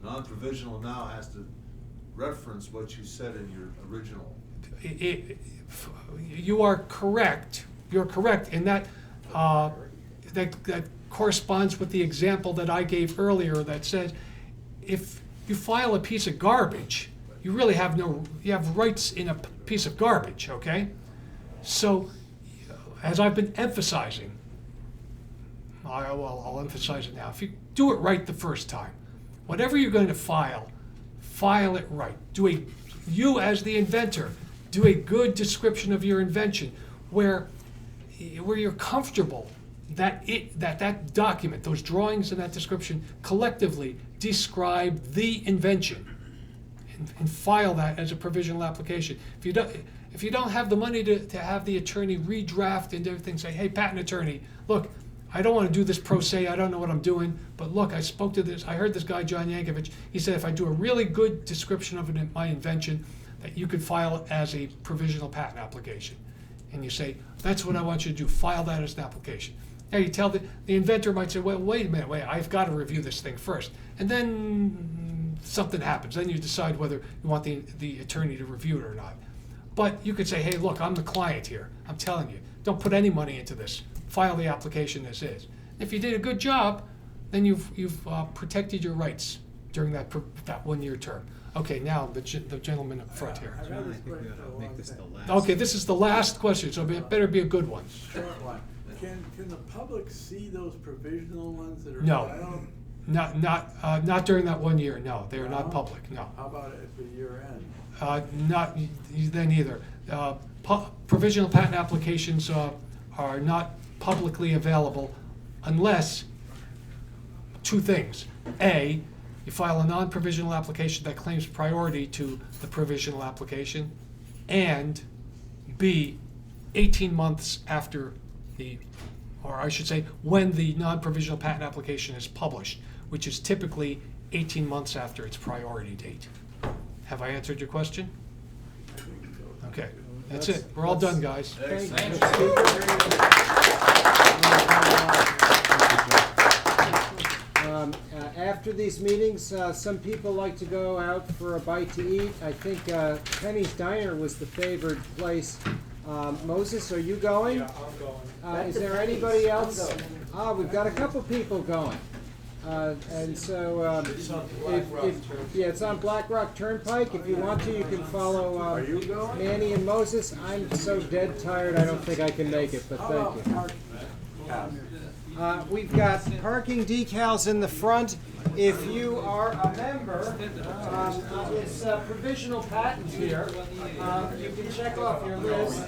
B: non-provisional now has to reference what you said in your original.
A: You are correct. You're correct in that that corresponds with the example that I gave earlier that said if you file a piece of garbage, you really have you have rights in a piece of garbage, okay? So, as I've been emphasizing, I'll emphasize it now. If you do it right the first time, whatever you're going to file it right. You as the inventor, do a good description of your invention where you're comfortable that document, those drawings and that description collectively describe the invention, and file that as a provisional application. If you don't have the money to have the attorney redraft and everything, say, hey, patent attorney, look, I don't want to do this pro se, I don't know what I'm doing, but look, I heard this guy, John Yankovitch, he said if I do a really good description of my invention, that you could file it as a provisional patent application. And you say, that's what I want you to do, file that as an application. Now you tell the inventor might say, well, wait a minute, I've got to review this thing first. And then something happens. Then you decide whether you want the attorney to review it or not. But you could say, hey, look, I'm the client here. I'm telling you, don't put any money into this. File the application as is. If you did a good job, then you've protected your rights during that 1 year term. Okay, now the gentleman up front here.
E: I've had this question for a long time.
A: Okay, this is the last question, so it better be a good one.
E: Short one. Can the public see those provisional ones that are
A: No.
E: filed?
A: Not during that 1 year, no. They are not public, no.
E: How about at the year end?
A: Not then either. Provisional patent applications are not publicly available unless two things. A, you file a non-provisional application that claims priority to the provisional application, and B, 18 months after or I should say, when the non-provisional patent application is published, which is typically 18 months after its priority date. Have I answered your question? Okay, that's it. We're all done, guys.
H: After these meetings, some people like to go out for a bite to eat. I think Penny's Diner was the favored place. Moses, are you going?
J: Yeah, I'm going.
H: Is there anybody else? We've got a couple people going. And so, it's on Black Rock Turnpike. If you want to, you can follow Manny and Moses. I'm so dead tired, I don't think I can make it, but thank you. We've got parking decals in the front. If you are a member, it's provisional patent here. You can check off your list.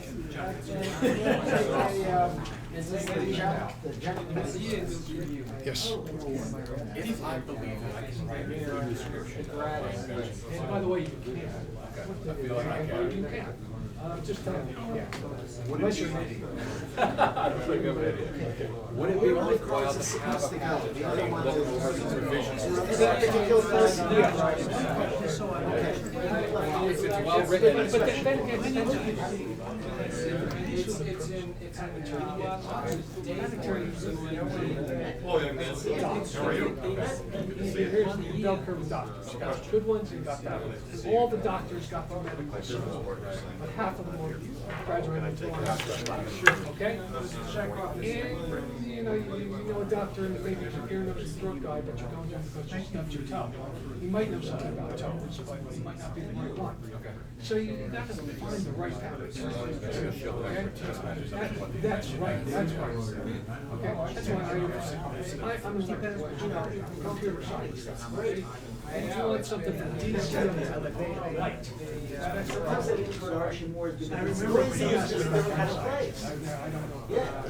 A: Yes.
H: If I believe it, I can write a description.
A: And by the way, you can. I feel like I can. You can. Just tell me.
B: What is your name?
N: Would it be worthwhile to have a patent attorney look over the provisions?
O: If you go first,
D: It's well written.
A: But then again,
H: It's in the
A: here's the bell curve of doctors. You got good ones, you got bad ones. All the doctors got the medical school, but half of them were graduated from okay? And you know a doctor and maybe your ear, nose, and throat guy, but you're going to because you stubbed your toe. He might know something about toes, but he might not be the right one. So you got to find the right package. Okay? That's right. That's right. Okay? That's why I'm an independent, computer science. And you want something from DC light.
O: I remember when he used to still had a place. Yeah.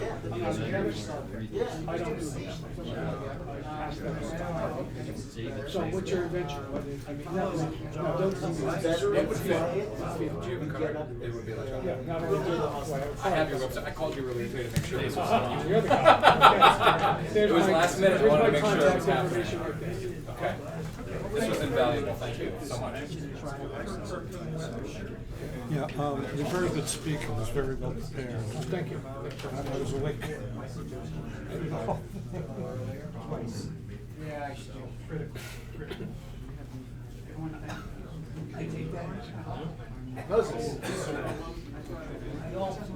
A: I don't do this. So what's your invention? I mean, don't tell me.
O: Better
D: It would
O: fly
D: be,
O: it.
D: do you have a card? It would be like.
A: Yeah, not
D: I have your website. I called you really late to make sure this was.
A: You're the guy. Okay.
D: It was last minute. I wanted to make sure it was
A: There's my contact
D: happening.
A: information right there.
D: Okay. This was invaluable. Thank you so much.
P: Yeah, you're a very good speaker, was very well prepared.
A: Thank you.
P: I was awake.
J: Yeah, critical. I take that.
O: Moses.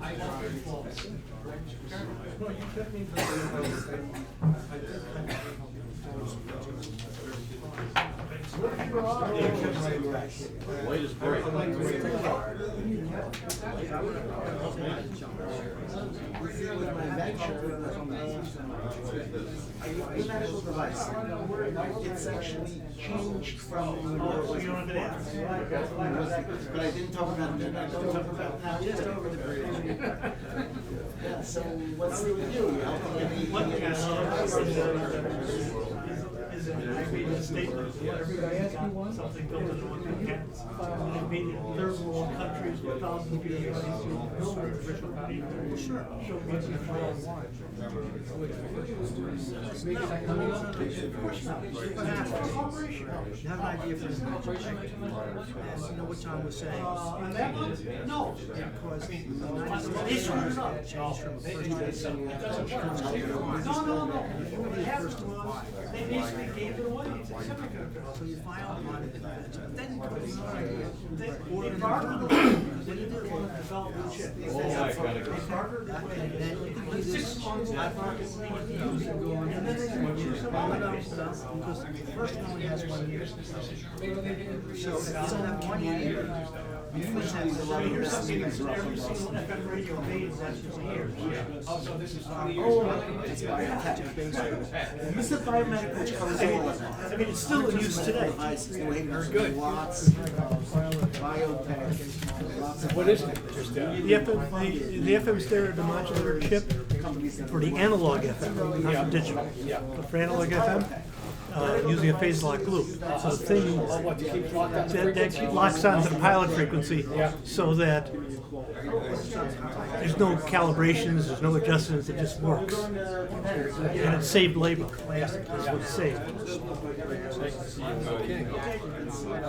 J: I don't false. No, you kept me
B: Wait is great.
O: A medical device. It's actually changed from.
M: Oh, you don't have an answer.
O: But I didn't talk about it. I don't talk about now. Just over the bridge. Yeah. So what's the review? You helping
M: Is it, I made a statement, everybody got something built into one that counts. They made it in third world countries with thousands of years of original people. Sure. Show me what you find.
I: Of course not. But it's a corporation. You have an idea for the corporation? You know what John was saying?
M: On that one? No.
I: Because
M: They screwed it up.
I: changed from first to
M: No. They have, they basically gave it away. It's a semiconductor.
I: So you file on it, then you go
M: They bartered it away because they didn't want to develop the chip. They bartered it away.
I: and then you can do this.
M: 6 months after they use it, and then they can choose some other stuff.
I: Because the first one only has 1 year. So if it's only 1 year, you first have to
M: So here's something that's every single FM radio made in the last 20 years.
A: So this is
O: That's biotech. Use of biomedical which covers all of that.
M: I mean, it's still in use today.
O: Very good. Lots of biotech. Lots of
A: what is it?
M: The FM stereo demodulator chip for the analog FM, not for digital. But for analog FM, using a phase lock loop. So the thing that locks onto the pilot frequency so that there's no calibrations, there's no adjustments, it just works. And it saved labor. That's what it saved.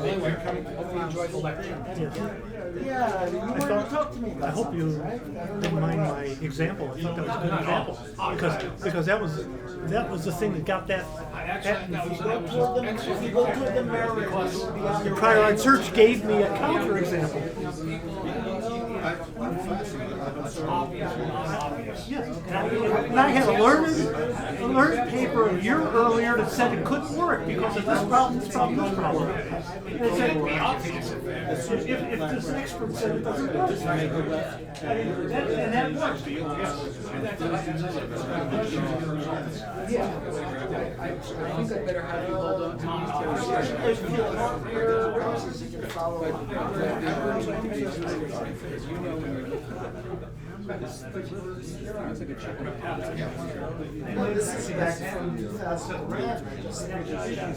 A: Anyway, hope you enjoyed the lecture.
O: Yeah, you wanted to talk to me about
M: I hope you didn't mind my example. I thought that was a good example. Because that was the thing that got that patent.
O: if you go toward the mirror, it will be on
M: The
O: your
M: prior
O: right.
M: art search gave me a counter example. And I had a learned paper a year earlier that said it couldn't work because of this problem, this problem, this problem. And it said, if this expert said it doesn't work. And that worked.
J: I think I better have you hold on to
O: If you want your process, you can follow up. This is back from 2011. I just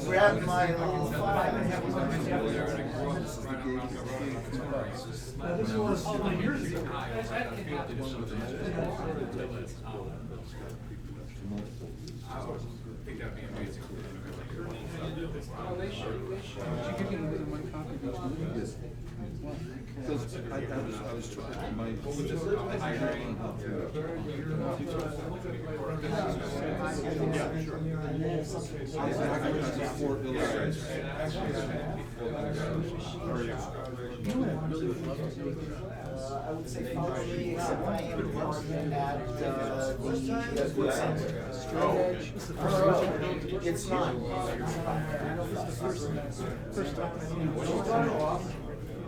O: grabbed my little file.
M: This was years ago.
D: I think that'd be amazing.
J: Oh, they should. You give me more than one copy of those.
B: Because I was trying, my.
O: I would say probably, except I am working at the food center. It's not.
M: First time.
J: I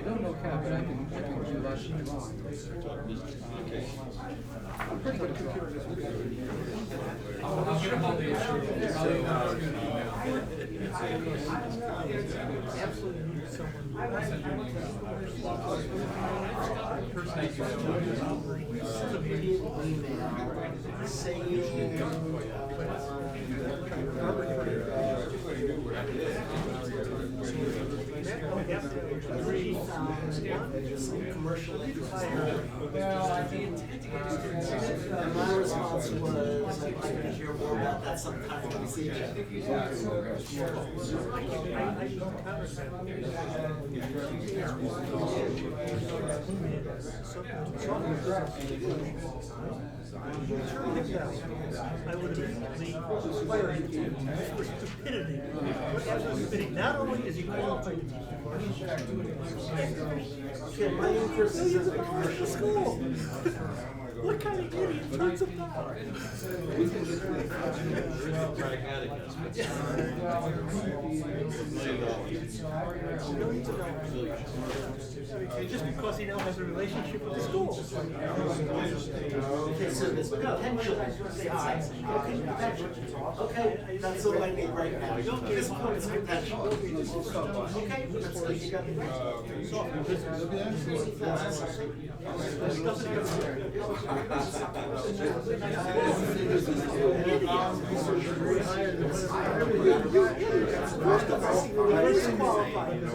J: don't know, Captain, I can do that if you want. I'm pretty good at computers.
D: I'll get a hold of you.
M: Absolutely need someone.
D: I'll send you an email.
O: Send a immediate email saying, some commercial interest. And my response was, I'd like to hear more about that sometime in the future.
M: I would immediately fire you for stupidity. For absolute stupidity. Not only is he qualified to teach the course,
O: Okay, my interest is in the commercial
M: school. What kind of idiot turns him down? Just because he now has a relationship with the school.
O: Okay, so there's potential. Okay, potential. Okay, that's all I need right now. This point is potential. Okay, that's good. You got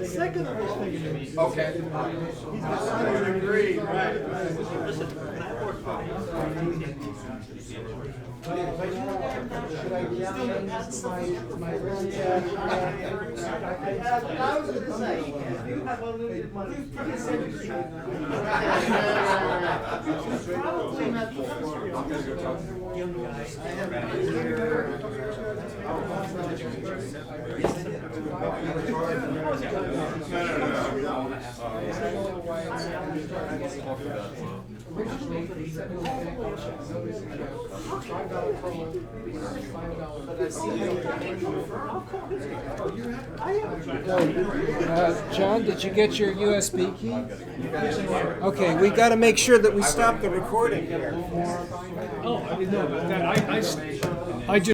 M: Second of all,
N: Okay.
M: young guy.
H: John, did you get your USB key? Okay, we got to make sure that we stop the recording here.
A: Oh, I didn't know about that. I just